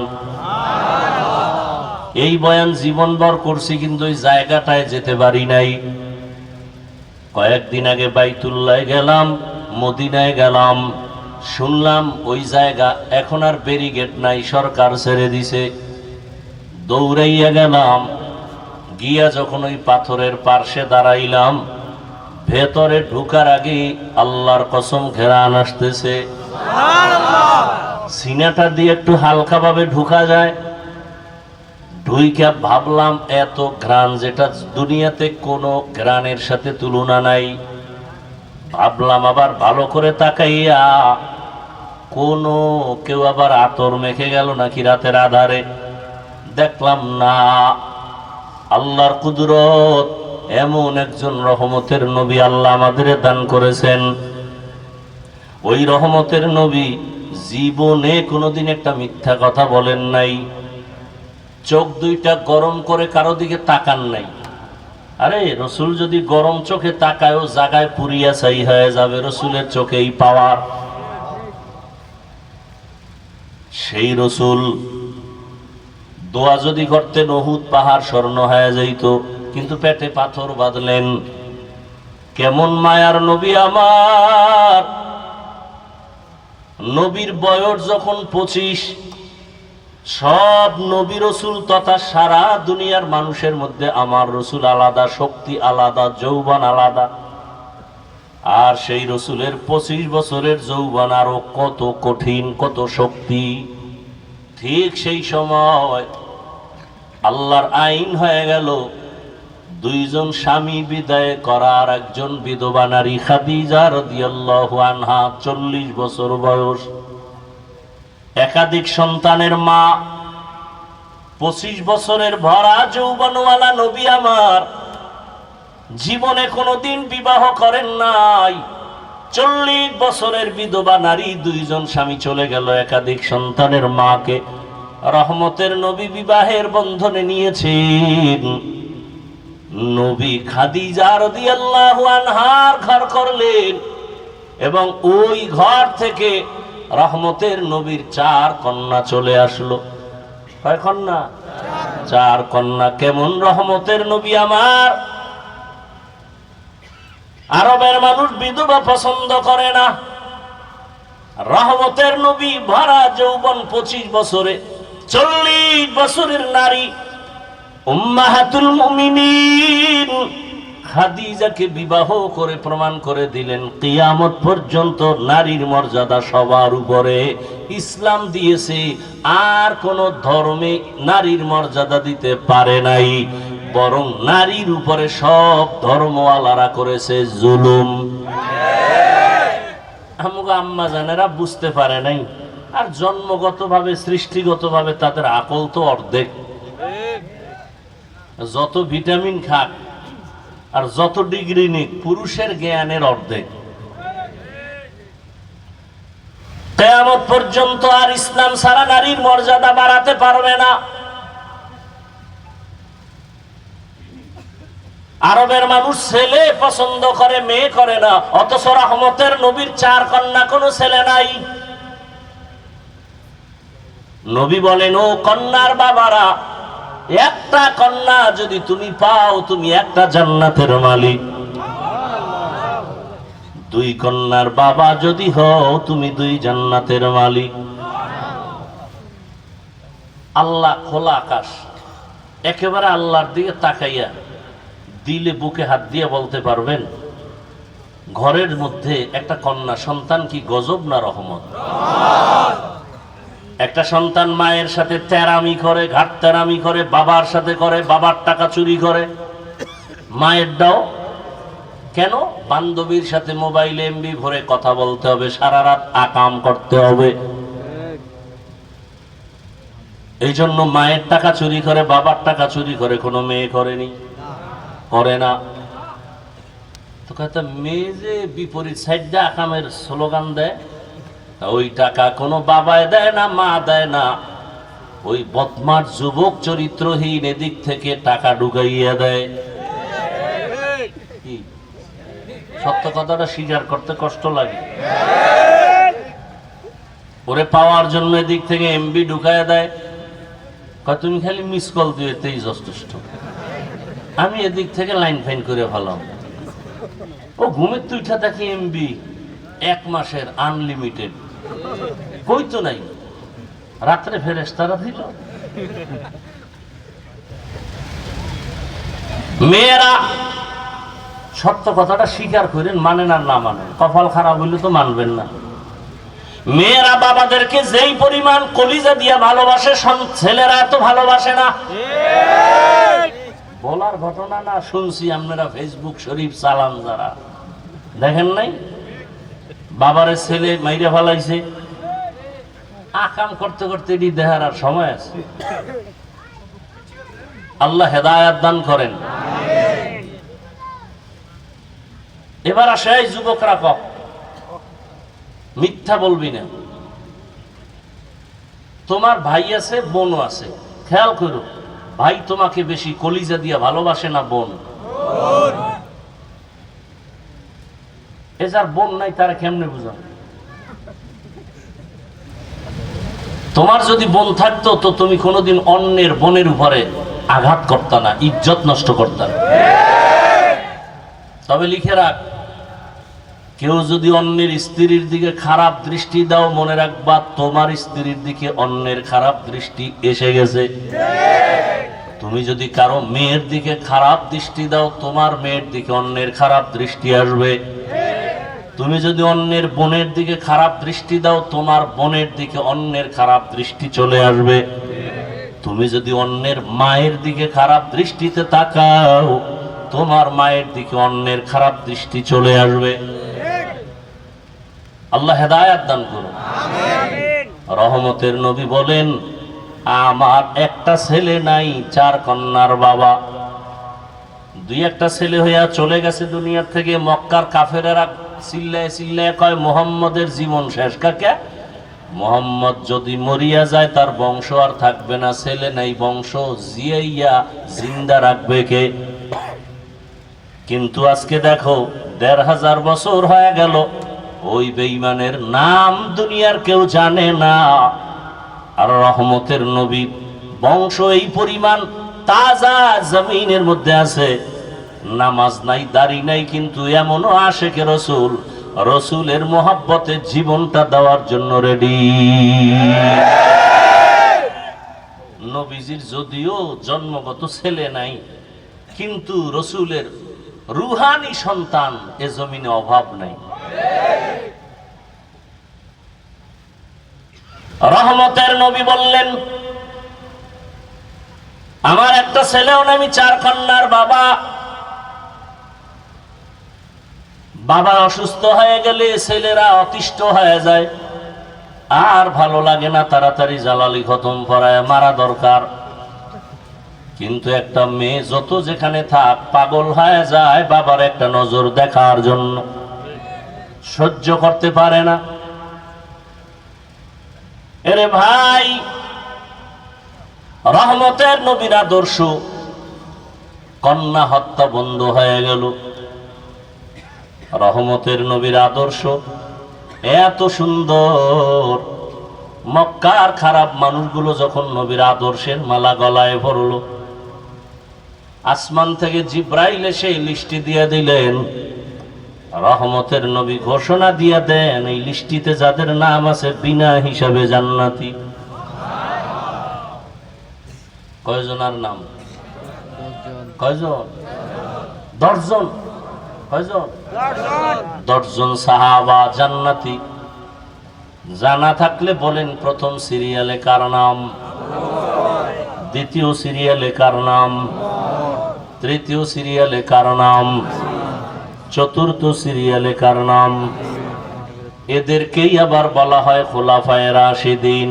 [SPEAKER 1] এই বয়ান জীবনভর করছি, কিন্তু ওই জায়গাটায় যেতে পারি নাই। কয়েকদিন আগে বাইতুল্লাহ গেলাম, মদিনায় গেলাম, শুনলাম ওই জায়গা এখন আর ব্যারিকেড নাই, সরকার ছেড়ে দিছে। দৌড়াইয়া গেলাম, গিয়া যখন ওই পাথরের পার্শ্বে দাঁড়াইলাম, ভেতরে ঢুকার আগে আল্লাহর কসম ঘেরান আসতেছে। সিনাটা দিয়ে একটু হালকা ভাবে ঢুকা যায়। ঢুইকা ভাবলাম এত ঘ্রাণ, যেটা দুনিয়াতে কোনো ঘ্রাণের সাথে তুলনা নাই। ভাবলাম আবার ভালো করে তাকাইয়া, কোনো কেউ আবার আতর মেখে গেল নাকি রাতের আধারে। দেখলাম না, আল্লাহর কুদরত, এমন একজন রহমতের নবী আল্লাহ আমাদের দান করেছেন। ওই রহমতের নবী জীবনে কোনোদিন একটা মিথ্যা কথা বলেন নাই, চোখ দুইটা গরম করে কারো দিকে তাকান নাই। আরে রাসূল যদি গরম চোখে তাকায়ও জায়গায় পুরিয়া ছাই হয়ে যাবে, রাসূলের চোখে এই পাওয়ার। সেই রাসূল দোয়া যদি করতেন উহুদ পাহাড় স্বর্ণ হয়ে যাইত, কিন্তু পেটে পাথর বাঁধলেন। কেমন মায়ার নবী আমার! নবীর বয়স যখন 25, সব নবী রাসূল তথা সারা দুনিয়ার মানুষের মধ্যে আমার রাসূল আলাদা, শক্তি আলাদা, যৌবন আলাদা। আর সেই রাসূলের 25 বছরের যৌবন আরো কত কঠিন, কত শক্তি। ঠিক সেই সময় আল্লাহর আইন হয়ে গেল, দুইজন স্বামী বিদায় করার, একজন বিধবা নারী খাদিজা রাদিয়াল্লাহু আনহা 40 বছর বয়স, একাধিক সন্তানের মা, 25 বছরের ভরা যৌবনওয়ালা নবী আমার জীবনে কোনোদিন বিবাহ করেন নাই। 40 বছরের বিধবা নারী, দুইজন স্বামী চলে গেল, একাধিক সন্তানের মাকে রহমতের নবী বিবাহের বন্ধনে নিয়েছেন। নবী খাদিজা রাদিয়াল্লাহু আনহার ঘর করলেন, এবং ওই ঘর থেকে রহমতের নবীর 4 কন্যা চলে আসলো। কয় কন্যা? 4 কন্যা। কেমন রহমতের নবী আমার! আরবের মানুষ বিধবা পছন্দ করে না। রহমতের নবী ভরা যৌবন, 25 বছরে 40 বছরের নারী উম্মাহাতুল মুমিনিন খাদিজাকে বিবাহ করে প্রমাণ করে দিলেন কিয়ামত পর্যন্ত নারীর মর্যাদা সবার উপরে ইসলাম দিয়েছে, আর কোন ধর্মে নারীর মর্যাদা দিতে পারে নাই, বরং নারীর উপরে সব ধর্মওয়ালারা করেছে জুলুম। আমগো আম্মা জানেরা বুঝতে পারে নাই, আর জন্মগতভাবে সৃষ্টিগতভাবে তাদের আকল তো অর্ধেক। যত ভিটামিন খাক আর যত ডিগ্রি নিক, পুরুষের জ্ঞানের অর্ধেক। কিয়ামত পর্যন্ত আর ইসলাম ছাড়া নারীর মর্যাদা বাড়াতে পারবে না। আরবের মানুষ ছেলে পছন্দ করে, মেয়ে করে না, অথচ রহমতের নবীর 4 কন্যা, কোনো ছেলে নাই। নবী বলেন, ও কন্যার বাবারা, একটা কন্যা যদি তুমি পাও, তুমি একটা জান্নাতের মালিক। 2 কন্যার বাবা যদি হও, তুমি 2 জান্নাতের মালিক। আল্লাহ খোলা আকাশ, একেবারে আল্লাহর দিকে তাকাইয়া দিলে বুকে হাত দিয়ে বলতে পারবেন, ঘরের মধ্যে একটা কন্যা সন্তান কি গজব না রহমত? একটা সন্তান মায়ের সাথে তেরামি করে, ঘাট তেরামি করে, বাবার সাথে করে, বাবার টাকা চুরি করে, মায়ের দাও কেন? বান্ধবীর সাথে মোবাইলে এমবি ভরে কথা বলতে হবে, সারা রাত আকাম করতে হবে। এই জন্য মায়ের টাকা চুরি করে, বাবার টাকা চুরি করে কোনো মেয়ে করেনি, করে না। তো কথা মেয়ে যে বিপরীত সাইডে আকামের স্লোগান দেয়, ওই টাকা কোনো বাবায় দেয় না, মা দেয় না, ওই বদমাশ যুবক চরিত্রহীন এদিক থেকে টাকা ঢুকাইয়া দেয়। সত্য কথাটা স্বীকার করতে কষ্ট লাগে। ওরে পাওয়ার জন্য এদিক থেকে এমবি ঢুকাইয়া দেয়, তুমি খালি মিস কল দিয়ে তেই যথেষ্ট, আমি এদিক থেকে লাইন ফাইন করে ভালো। ও ঘুমের তুইটা দেখি এমবি 1 মাসের আনলিমিটেড, কই তো নাই, রাত্রে ফেরেশতারা দিল। মেয়েরা সত্য কথাটা স্বীকার করেন, মানেন আর না মানেন, কপাল খারাপ হইলে তো মানবেন না। মেয়েরা বাবাদেরকে যেই পরিমাণ কলিজা দিয়া ভালোবাসে, ছেলেরা এত ভালোবাসে না। বলার ঘটনা না, শুনছি আপনারা ফেসবুক শরীফ চালান, যারা দেখেন নাই, বাবারে ছেলে মাইরে ফেলাইছে, আকাম করতে করতে এটি দেখার আর সময় আছে? আল্লাহ হেদায়াত দান করেন। এবার আসে এই যুবকরা, কম মিথ্যা বলবি না। তোমার ভাই আছে, বোনও আছে, খেয়াল করো, ভাই তোমাকে বেশি কলিজা দিয়া ভালোবাসে না বোন? এ যার বোন নাই তারা কেমনে বুঝা? তোমার যদি বোন থাকতো তো তুমি কোনোদিন অন্যের বোনের উপরে আঘাত করতা না, ইজ্জত নষ্ট করতা না। তবে লিখে রাখ, কেউ যদি অন্যের স্ত্রীর দিকে খারাপ দৃষ্টি দাও, মনে রাখবা তোমার স্ত্রীর দিকে অন্যের খারাপ দৃষ্টি এসে গেছে। তুমি যদি কারো মেয়ের দিকে খারাপ দৃষ্টি দাও, তোমার মেয়ের দিকে অন্যের খারাপ দৃষ্টি আসবে। তুমি যদি অন্যের বোনের দিকে খারাপ দৃষ্টি দাও, তোমার বোনের দিকে অন্যের খারাপ দৃষ্টি চলে আসবে। তুমি যদি অন্যের মায়ের দিকে খারাপ দৃষ্টিতে তাকাও, তোমার মায়ের দিকে অন্যের খারাপ দৃষ্টি চলে আসবে। আল্লাহ হেদায়াত দান করুন। রহমতের নবী বলেন, আমার একটা ছেলে নাই, 4 কন্যার বাবা। 2-1টা ছেলে হইয়া চলে গেছে দুনিয়ার থেকে। মক্কার কাফেরেরা চিল্লায় চিল্লায় কয়, মোহাম্মদের জীবন শেষ। কাকে? মোহাম্মদ যদি মরিয়া যায় তার বংশ আর থাকবে না, ছেলে নাই, বংশ জিয়াইয়া জিন্দা রাখবে কে? কিন্তু আজকে দেখো, 1500 বছর হয়ে গেল, ওই বেঈমানের নাম দুনিয়ার কেউ জানে না। আর রহমতের নবী বংশ এই পরিমাণ তাজা জমিনের মধ্যে আছে। নামাজ নাই, দাড়ি নাই, কিন্তু এমনও আশেকে রসুল, রসুলের মোহাব্বতে জীবনটা দেওয়ার জন্য রেডি। নবীজির যদিও জন্মগত ছেলে নাই, কিন্তু রসুলের রুহানি সন্তান এ জমিনে অভাব নাই। রহমতের নবী বললেন, আমার একটা ছেলেও নামি 4 কন্যার বাবা। বাবা অসুস্থ হয়ে গেলে ছেলেরা অতিষ্ঠ হয়ে যায়, আর ভালো লাগে না, তাড়াতাড়ি জালালি খতম করায় মারা দরকার। কিন্তু একটা মেয়ে যত যেখানে থাক পাগল হয়ে যায় বাবার একটা নজর দেখার জন্য, সহ্য করতে পারে না। এরে ভাই, রহমতের নবীর আদর্শ, কন্যা হত্যা বন্ধ হয়ে গেল। রহমতের নবীর আদর্শ এত সুন্দর, মক্কার খারাপ মানুষগুলো যখন নবীর আদর্শের মালা গলায় পড়ল, আসমান থেকে জিব্রাইল এসে লিস্টি দিয়ে দিলেন। রহমতের নবী ঘোষণা দিয়ে দেন, এই লিস্টিতে যাদের নাম আছে বিনা হিসাবে জান্নাতি। কয়জনের নাম? কয়জন? 10 জন। কয়জন? 10 জন সাহাবা জান্নাতি। জানা থাকলে বলেন, প্রথম সিরিয়ালে কার নাম? দ্বিতীয় সিরিয়ালে কার নাম? তৃতীয় সিরিয়ালে কার নাম? চতুর্থ সিরিয়ালে কার নাম? এদেরকেই আবার বলা হয় খুলাফায়ে রাশিদিন।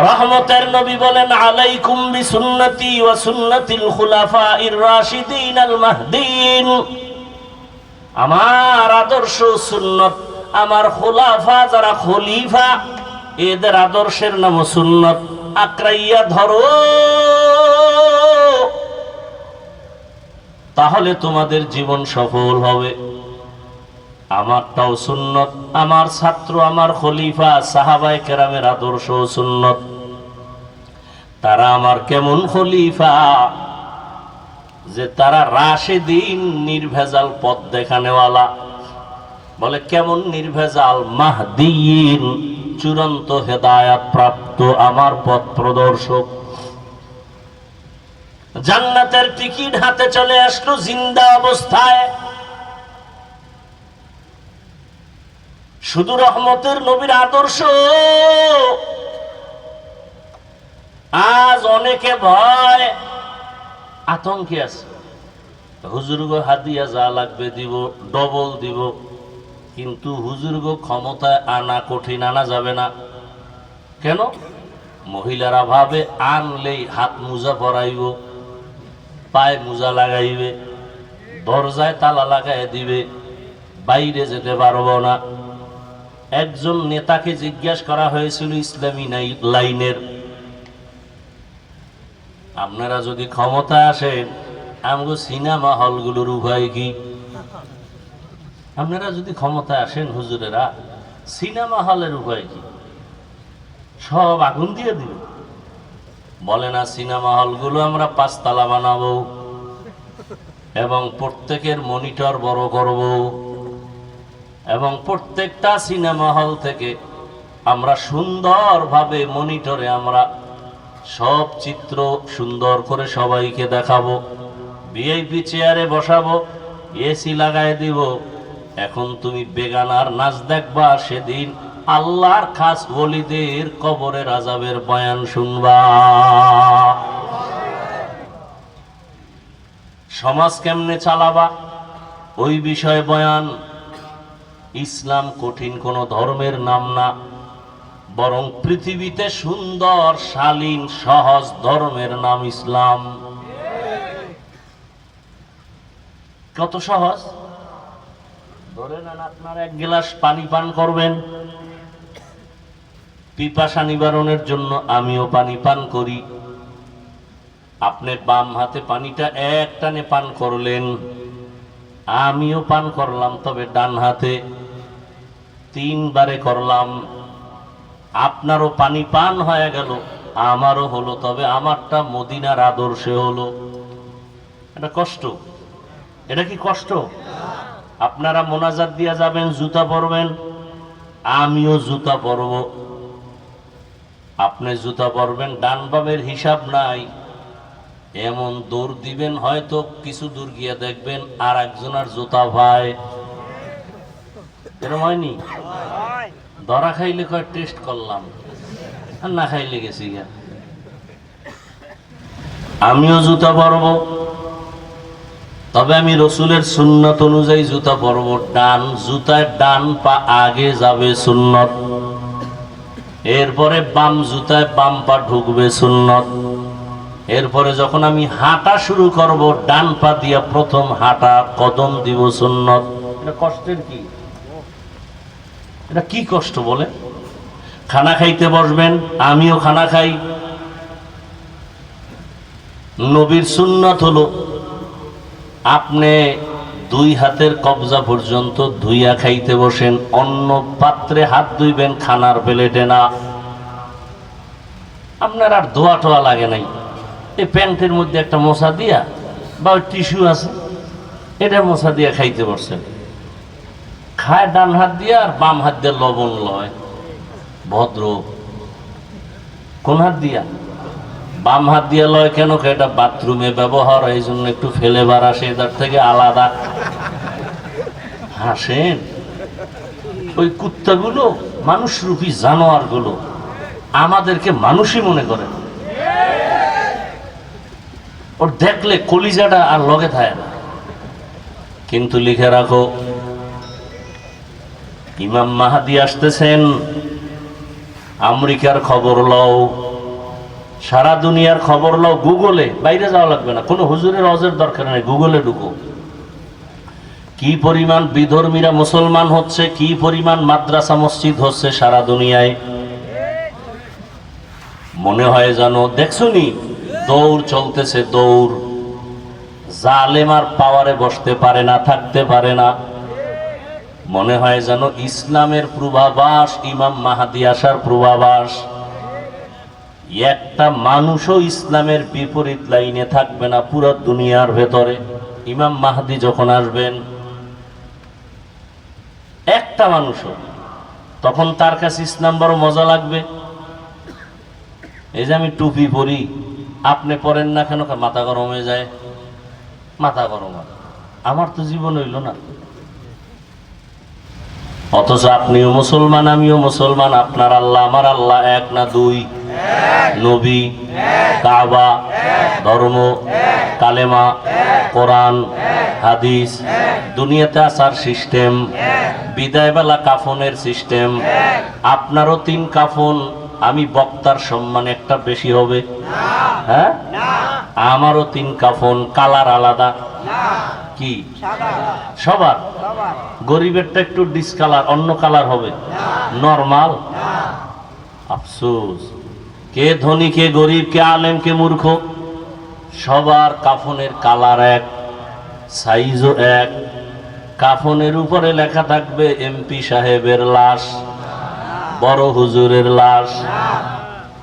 [SPEAKER 1] রহমতের নবী বলেন, আলাইকুম বিসুন্নতি ওয়া সুন্নাতিল খুলাফাইর রাশিদিন আল মাহদিন। আমার আদর্শ সুন্নত, আমার খুলাফা যারা খলিফা এদের আদর্শের নাম সুন্নত, আঁকড়াইয়া ধরো, তাহলে তোমাদের জীবন সফল হবে। আমারটাও সুন্নত, আমার ছাত্র, আমার খলিফা সাহাবায়ে কেরামের আদর্শ সুন্নত। তারা আমার কেমন খলিফা যে তারা রাশেদিন, নির্ভেজাল পথ দেখানেওয়ালা। বলে কেমন নির্ভেজাল? মাহদিয়িন, চূড়ান্ত হেদায়েত প্রাপ্ত আমার পথ প্রদর্শক। জান্নাতের টিকিট হাতে চলে আসলো জিন্দা অবস্থায়। শুধু রহমতের নবীর আদর্শ। আজ অনেকে ভয় আতঙ্কে আছে, হুজুরগো হাদিয়া যা লাগবে দিব, ডবল দিব। কিন্তু হুজুরগো ক্ষমতায় আনা কঠিন, আনা যাবে না। কেন? মহিলারা ভাবে আনলেই হাত মোজা পরাইব, পায়ে মোজা লাগাইবে, দরজায় তালা লাগাই দিবে, বাইরে যেতে পারবো না। একজন নেতাকে জিজ্ঞাসা করা হয়েছিল ইসলামী লাইনের, আপনারা যদি ক্ষমতায় আসেন আমগো সিনেমা হলগুলোর উপায় কি? আপনারা যদি ক্ষমতায় আসেন হুজুরেরা, সিনেমা হলের উপায় কি? সব আগুন দিয়ে দিবে। বলে না, সিনেমা হলগুলো আমরা 5 তলা বানাবো এবং প্রত্যেকের মনিটর বড় করব এবং প্রত্যেকটা সিনেমা হল থেকে আমরা সুন্দরভাবে মনিটরে আমরা সব চিত্র সুন্দর করে সবাইকে দেখাবো, ভিআইপি চেয়ারে বসাবো, এসি লাগাই দিব। এখন তুমি বেগানার নাচ দেখবা, সেদিন আল্লাহর খাস ওলিদের কবরের আযাবের বয়ান শুনবা। সমাজ কেমনে চালাবা ওই বিষয়ে বয়ান। ইসলাম কঠিন কোন ধর্মের নাম না, বরং পৃথিবীতে সুন্দর শালীন সহজ ধর্মের নাম ইসলাম। কত সহজ! ধরে নেন আপনার 1 গ্লাস পানি পান করবেন, পিপাসা নিবারণের জন্য আমিও পানি পান করি। আপনি বাম হাতে পানিটা এক টানে পান করলেন, আমিও পান করলাম, তবে ডান হাতে 3 বারে করলাম। আপনারও পানি পান হয়ে গেল, আমারও হলো, তবে আমারটা মদিনার আদর্শে হলো। এটা কষ্ট? এটা কি কষ্ট? আপনারা মোনাজাত দিয়া যাবেন, জুতা পরবেন, আমিও জুতা পরব। আপনি জুতা পরবেন, ডান বামের হিসাব নাই, এমন দৌড় দিবেন, হয়তো কিছু দূর গিয়ে দেখবেন আর একজনের জুতা ভাই। এরকম হয়নি? ধরা খাইলে কয় টেস্ট করলাম, আর না খাইলে গেছি গা। আমিও জুতা পরব, তবে আমি রসুলের সুন্নত অনুযায়ী জুতা পরব। ডান জুতায় ডান পা আগে যাবে সুন্নত, এরপরে বাম জুতায় বাম পা ঢুকবে সুন্নত। এরপরে যখন আমি হাঁটা শুরু করব, ডান পা দিয়া প্রথম হাঁটা কদম দিব সুন্নত। এটা কষ্টের কি? এটা কি কষ্ট বলে? খানা খাইতে বসবেন, আমিও খানা খাই। নবীর সুন্নত হলো আপনি দুই হাতের কবজা পর্যন্ত ধুইয়া খাইতে বসেন, অন্য পাত্রে হাত ধুইবেন, খানার প্লেটে না। আপনার আর ধোয়া টোয়া লাগে নাই। এই প্যান্টের মধ্যে একটা মশা দিয়া বা টিস্যু আছে, এটা মশা দিয়া খাইতে বসছেন। খায় ডান হাত দিয়া আর বাম হাত দিয়ে লবণ লয়। ভদ্র। কোন হাত দিয়া? বাম হাত দিয়ে লয় কেন? এটা বাথরুমে ব্যবহার, এই জন্য একটু ফেলে বার আসে, এটার থেকে আলাদা। হাসেন। ওই কুত্তাগুলো, মানুষরূপী জানোয়ার গুলো আমাদেরকে মানুষই মনে করে। ওর দেখলে কলিজাটা আর লগে থাকে না। কিন্তু লিখে রাখো, ইমাম মাহাদি আসতেছেন। আমেরিকার খবর লও, সারা দুনিয়ার খবর লও, গুগলে, বাইরে যাওয়া লাগবে না, কোনো হুজুরের অজের দরকার নেই, গুগলে ঢুকো। কি পরিমাণ বিধর্মীরা মুসলমান হচ্ছে, কি পরিমাণ মাদ্রাসা মসজিদ হচ্ছে সারা দুনিয়ায়। মনে হয় জানো, দেখছনি দৌড় চলতেছে, দৌড়। জালেম আর পাওয়ারে বসতে পারে না, থাকতে পারে না। মনে হয় যেন ইসলামের পূর্বাভাস, ইমাম মাহাদি আসার পূর্বাভাস। একটা মানুষও ইসলামের বিপরীত লাইনে থাকবে না পুরো দুনিয়ার ভেতরে। ইমাম মাহাদি যখন আসবেন, একটা মানুষও, তখন তার কাছে ইসলাম বড় মজা লাগবে। এই যে আমি টুপি পরি, আপনি পরেন না কেন? মাথা গরম হয়ে যায়। মাথা গরম হয়, আমার তো জীবন হইল না। অথচ আপনিও মুসলমান, আমিও মুসলমান। আপনার আল্লাহ আমার আল্লাহ এক না দুই? নবী, কাবা, ধর্ম, কালেমা, কোরআন, হাদিস, দুনিয়াতে আসার সিস্টেম, বিদায় বেলা কাফনের সিস্টেম। আপনারও 3 কাফন, আমি বক্তার সম্মান একটা বেশি হবে? হ্যাঁ, আমারও 3 কাফন, কালার আলাদা। কি সবার? গরিবেরটা একটু ডিসকালার, অন্য কালার হবে, নরমাল। আফসোস, কে ধনী, কে গরিব, কে আলেম, কে মূর্খ, সবার কাফনের কালার এক, সাইজও এক। কাফনের উপরে লেখা থাকবে এমপি সাহেবের লাশ, বড় হুজুরের লাশ।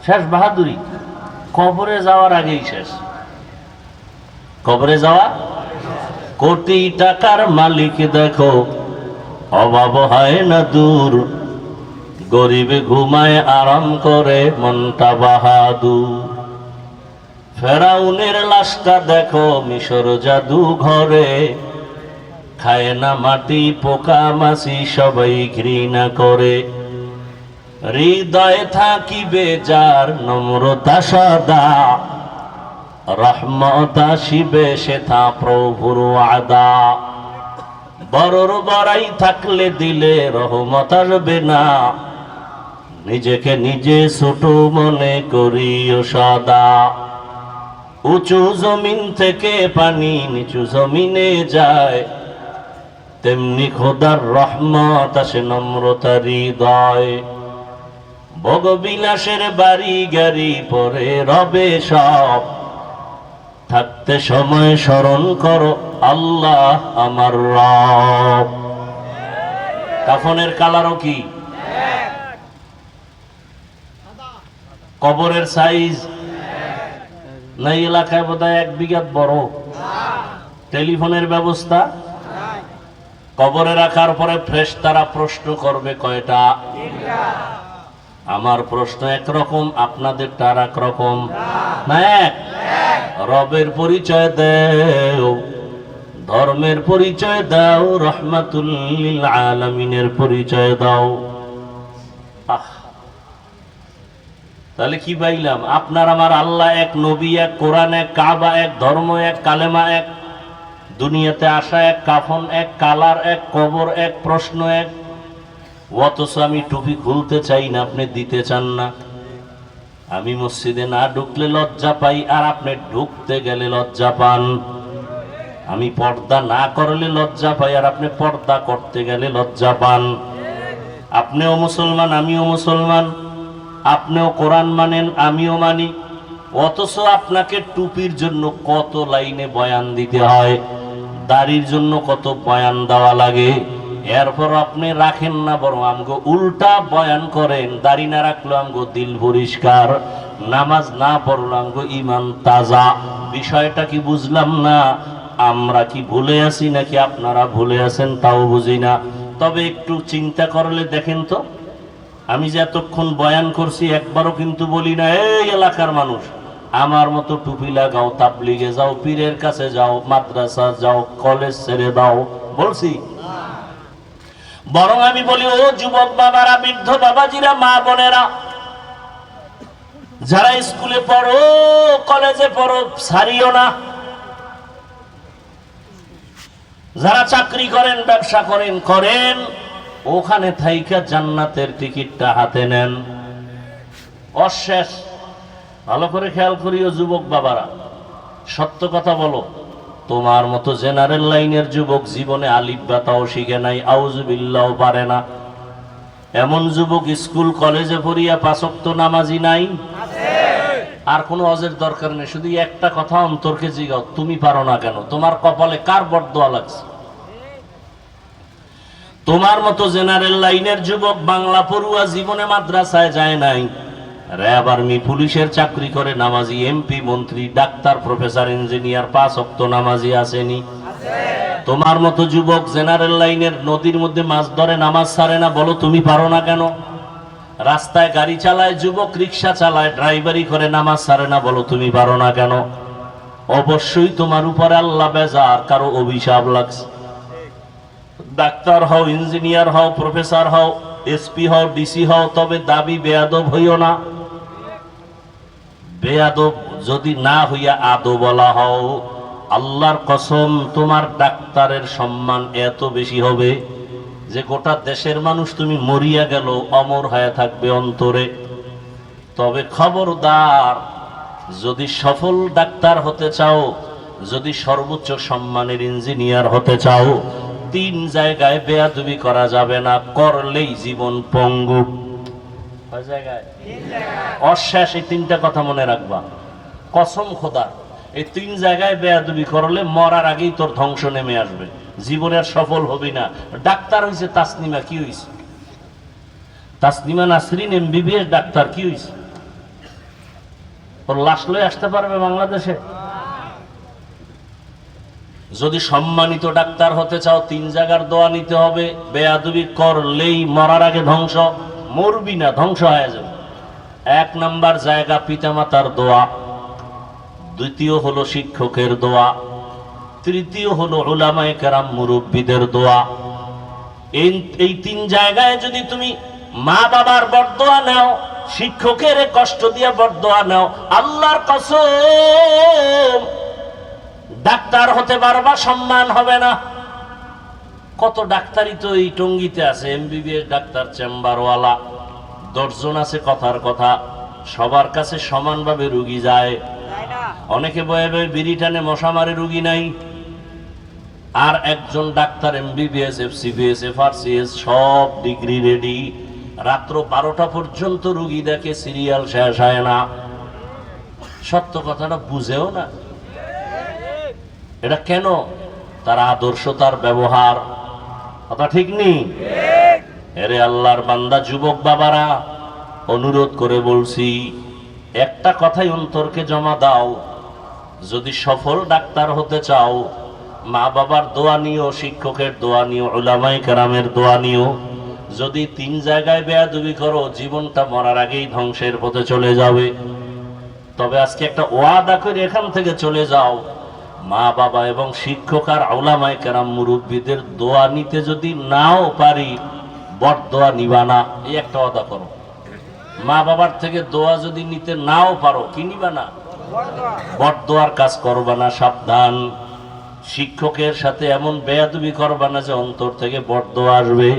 [SPEAKER 1] শেষ বাহাদুরি, কবরে যাওয়ার আগেই শেষ। কবরে যাওয়া, কোটি টাকার মালিক দেখো, অভাব হয় না দূর, গরিবে ঘুমায় আরাম করে মনটা বাহাদুর। ফেরাউনের লাশটা দেখো মিশর জাদু ঘরে, খায় না মাটি পোকা মাছি সবাই ঘৃণা করে। হৃদয়ে থাকিবে যার নম্রতা সদা, রহমত আসিবে সেথা প্রভুর ওয়াদা। বড়র বড়াই থাকলে দিলে রহমত আসবে না, নিজেকে নিজে ছোট মনে করিও সদা। উঁচু জমিন থেকে পানি নিচু জমিনে যায়, তেমনি খোদার রহমত আসে নম্রতার হৃদয়। ভোগবিলাসের বাড়ি গাড়ি পরে রবে সব, থাকতে সময় স্মরণ করো আল্লাহ আমার রব। কাফনের কালারও কি? কবরের সাইজ নাই? এলাকায় বোধহয় 1 বিঘা বড়। টেলিফোনের ব্যবস্থা, কবরে রাখার পরে ফেরেশতারা প্রশ্ন করবে কয়টা? আমার প্রশ্ন একরকম, আপনাদের তার একরকম না? এক রবের পরিচয় দাও, ধর্মের পরিচয় দাও, রহমাতুল লিল আলামিনের পরিচয় দাও। তাহলে কি পাইলাম? আপনার আমার আল্লাহ এক, নবী এক, কোরআন এক, কাবা এক, ধর্ম এক, কালেমা এক, দুনিয়াতে আসা এক, কাফন এক, কালার এক, কবর এক, প্রশ্ন এক। অথচ আমি টুপি খুলতে চাই না, আপনি দিতে চান না। আমি মসজিদে না ঢুকলে লজ্জা পাই, আর আপনি ঢুকতে গেলে লজ্জা পান। আমি পর্দা না করলে লজ্জা পাই, আর আপনি পর্দা করতে গেলে লজ্জা পান। আপনিও মুসলমান, আমিও মুসলমান, আপনিও কোরআন মানেন, আমিও মানি। অথচ আপনাকে টুপির জন্য কত লাইনে বয়ান দিতে হয়, দাড়ির জন্য কত বয়ান দেওয়া লাগে, এরপর আপনি রাখেন না, বরং আমগো উল্টা বয়ান করেন। দাড়ি না রাখলো আমগো দিল পরিষ্কার, নামাজ না পড়লো আমগো ইমান তাজা। বিষয়টা কি বুঝলাম না? আমরা কি ভুলে আছি নাকি আপনারা ভুলে আছেন তাও বুঝি না। তবে একটু চিন্তা করলে দেখেন তো, আমি যে এতক্ষণ বয়ান করছি একবারও কিন্তু বলি না এই এলাকার মানুষ আমার মতো টুপি লাগাও, তাবলিগে যাও, পীরের কাছে যাও, মাদ্রাসা যাও, কলেজ ছেড়ে দাও, বলছি? বরং আমি বলি, ও যুবক বাবারা, বৃদ্ধ বাবাজিরা, মা বোনেরা, যারা স্কুলে পড়ো, কলেজে পড়ো, ছাড়িও না। যারা চাকরি করেন, ব্যবসা করেন, ওখানে থাইকা জান্নাতের টিকিটটা হাতে নেন। অশেষ ভালো করে খেয়াল করিও যুবক বাবারা, সত্য কথা বলো, তোমার মতো জেনারেল লাইনের যুবক জীবনে আলিফ বাতাও শিখে নাই, আউযুবিল্লাহ পারে না। এমন যুবক স্কুল কলেজে পড়িয়া 5 ওয়াক্ত নামাজি নাই? আর কোনো অজের দরকার নেই, শুধু একটা কথা অন্তরকে জিগাও, তুমি পারো না কেন? তোমার কপালে কার বরদোয়া লাগছে? তোমার মতো জেনারেল লাইনের যুবক বাংলা পড়ুয়া জীবনে মাদ্রাসায় যায় নাই, র্যাব, আর্মি, পুলিশের চাকরি করে, নামাজি, এমপি, মন্ত্রী, ডাক্তার, প্রফেসর, ইঞ্জিনিয়ার, 5 ওয়াক্ত নামাজি আসেনি? তোমার মতো যুবক জেনারেল লাইনের নদীর মধ্যে মাছ ধরে, নামাজ ছাড়ে না, বলো তুমি পারো না কেন? রাস্তায় গাড়ি চালায় যুবক, রিক্সা চালায়, ড্রাইভারি করে, নামাজ ছাড়ে না, বলো তুমি পারো না কেন? অবশ্যই তোমার উপরে আল্লাহ বেজার, কারো অভিশাপ লাগছে। ডাক্তার হও, ইঞ্জিনিয়ার হও, প্রফেসর হও, এসপি হও, ডিসি হও, তবে দাবি বেয়াদব হইও না। বেয়াদব যদি না হইয়া আদব বলা হও, আল্লাহর কসম তোমার ডাক্তারের সম্মান এত বেশি হবে যে গোটা দেশের মানুষ তুমি মরিয়া গেল অমর হয়ে থাকবে অন্তরে। তবে খবরদার, যদি সফল ডাক্তার হতে চাও, যদি সর্বোচ্চ সম্মানের ইঞ্জিনিয়ার হতে চাও, 3 জায়গায় বেয়াদবি করা যাবে না, করলেই জীবন পঙ্গু। কয় জায়গায়? অশেষ এই 3টা কথা মনে রাখবা, কসম খোদা। এই 3 জায়গায় বেয়াদবি করলে মরার আগেই তোর ধ্বংস নেমে আসবে, জীবনের সফল হবি না। ডাক্তার হইছে তাসনিমা, কি হইছে? তাসনিমা নাসরিন এমবিবিএস ডাক্তার, কি হইছে? ওর লাশ লয়ে আসতে পারবে বাংলাদেশে? যদি সম্মানিত ডাক্তার হতে চাও 3 জায়গার দোয়া নিতে হবে। বেয়াদবি করলেই মরার আগে ধ্বংস, মরবি না, ধ্বংস হয়ে যাবে। 1 নাম্বার জায়গা পিতামাতার দোয়া, দ্বিতীয় হলো শিক্ষকের দোয়া, তৃতীয় হলো উলামায়ে কেরাম মুরব্বিদের দোয়া। এই 3 জায়গায় যদি তুমি মা বাবার বরদোয়া নাও, শিক্ষকের কষ্ট দিয়ে বরদোয়া নাও, আল্লাহর কসম ডাক্তার হতে পারবা, সম্মান হবে না। কত ডাক্তারই তো এই টঙ্গিতে আছে, এমবিবিএস ডাক্তার, চেম্বারওয়ালা 10 জন আছে। কথার কথা, সবার কাছে সমানভাবে রুগী যায়। অনেকে বয়ে বয়ে বিড়ি টানে, মশা মারে, রুগী নাই। আর একজন ডাক্তার এমবিবিএস, এফসিবিএস, এফআরসিএস সব ডিগ্রি রেডি, রাত্র 12টা পর্যন্ত রুগী দেখে, সিরিয়াল শেষ হয় না। সত্য কথাটা বুঝেও না। এটা কেন? তার আদর্শ, তার ব্যবহার, কথা ঠিক নেই। এরে আল্লাহর বান্দা, যুবক বাবারা, অনুরোধ করে বলছি, একটা কথাই অন্তরকে জমা দাও, যদি সফল ডাক্তার হতে চাও, মা বাবার দোয়া নিও, শিক্ষকের দোয়া নিও, উলামায়ে কেরামের দোয়া নিও। যদি 3 জায়গায় বেয়াদবি করো, জীবনটা মরার আগেই ধ্বংসের পথে চলে যাবে। তবে আজকে একটা ওয়াদা করে এখান থেকে চলে যাও, মা বাবা এবং শিক্ষক আর উলামায়ে কেরাম মুরব্বীদের দোয়া নিতে যদি নাও পারি, বরদোয়া নিবা না, এই একটা ওয়াদা করো। মা বাবার থেকে দোয়া যদি নিতে নাও পারো, কি নিবা না? বরদোয়ার কাজ করবা না, সাবধান। শিক্ষকের সাথে এমন বেয়াদবি করবা না যে অন্তর থেকে বরদোয়া আসবে।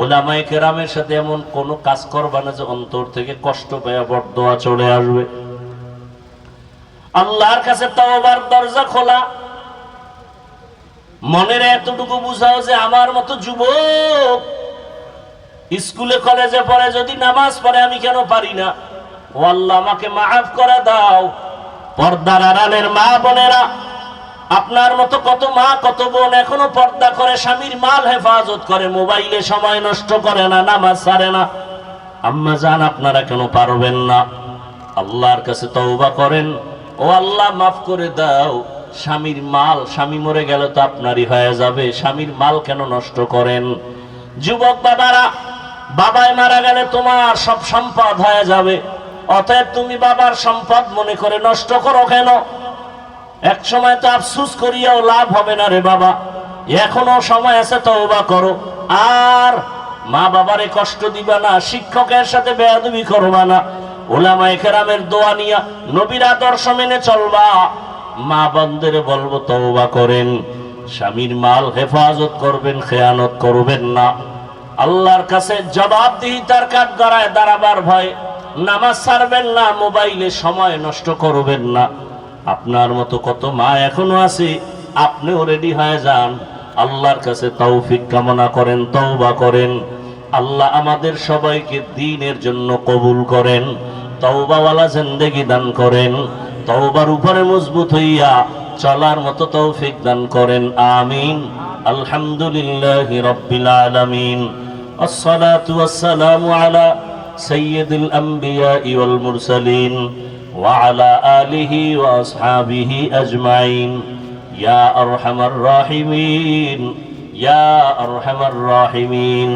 [SPEAKER 1] উলামায়ে কেরামের সাথে এমন কোনো কাজ করবা না যে অন্তর থেকে কষ্ট পেয়ে বরদোয়া চলে আসবে। আল্লাহর কাছে তওবার দরজা খোলা। মনের এতটুকু বুঝাও যে আমার মতো যুবক স্কুলে কলেজে পড়ে যদি নামাজ পড়ে আমি কেন পারি না? ও আল্লাহ, আমাকে মাফ করে দাও। পর্দার আড়ালের মা বোনেরা, আপনার মতো কত মা কত বোন এখনো পর্দা করে, স্বামীর মাল হেফাজত করে, মোবাইলে সময় নষ্ট করে না, নামাজ ছাড়ে না। আম্মা জান, আপনারা কেন পারবেন না? আল্লাহর কাছে তওবা করেন। ও আল্লাহ, মাফ করে দাও। স্বামীর মাল, স্বামী মরে গেল তো আপনারই হয়ে যাবে, স্বামীর মাল কেন নষ্ট করেন? যুবক বাবারা, বাবাই মারা গেলে তোমার সব সম্পদ হয়ে যাবে, অতএব তুমি বাবার সম্পদ মনে করে নষ্ট করো কেন? এক সময় তো আফসুস করিয়াও লাভ হবে না রে বাবা, এখনো সময় আছে, তওবা করো। আর মা বাবারে কষ্ট দিবা না, শিক্ষকের সাথে বেয়াদবি করবা না, উলামায়ে কেরামের দোয়া নিয়া নবীর আদর্শ মেনে চলবা। মা বোনদের বলবো তওবা করেন, স্বামীর মাল হেফাজত করবেন, খেয়ানত করবেন না। আল্লাহর কাছে জবাবদিহিতার কাঠগড়ায় দাঁড়াবার ভয় নামাজ ছাড়বেন না, মোবাইলে সময় নষ্ট করবেন না। আপনার মতো কত মা এখনো আছে, আপনিও রেডি হয়ে যান। আল্লাহর কাছে তৌফিক কামনা করেন, তওবা করেন। আল্লাহ আমাদের সবাইকে দ্বীনের জন্য কবুল করেন, তওবাওয়ালা জিন্দেগি দান করেন, তওবার উপরে মজবুত হইয়া চলার মতো তৌফিক দান করেন। আমিন। আলহামদুলিল্লাহি রাব্বিল আলামিন। আসসালাতু ওয়াসসালামু আলা সাইয়্যিদিল আমবিয়াই ওয়াল মুরসালিন ওয়া আলা আলিহি ওয়া আসহাবিহি আজমাইন। ইয়া আরহামার রাহিমিন, ইয়া আরহামার রাহিমিন।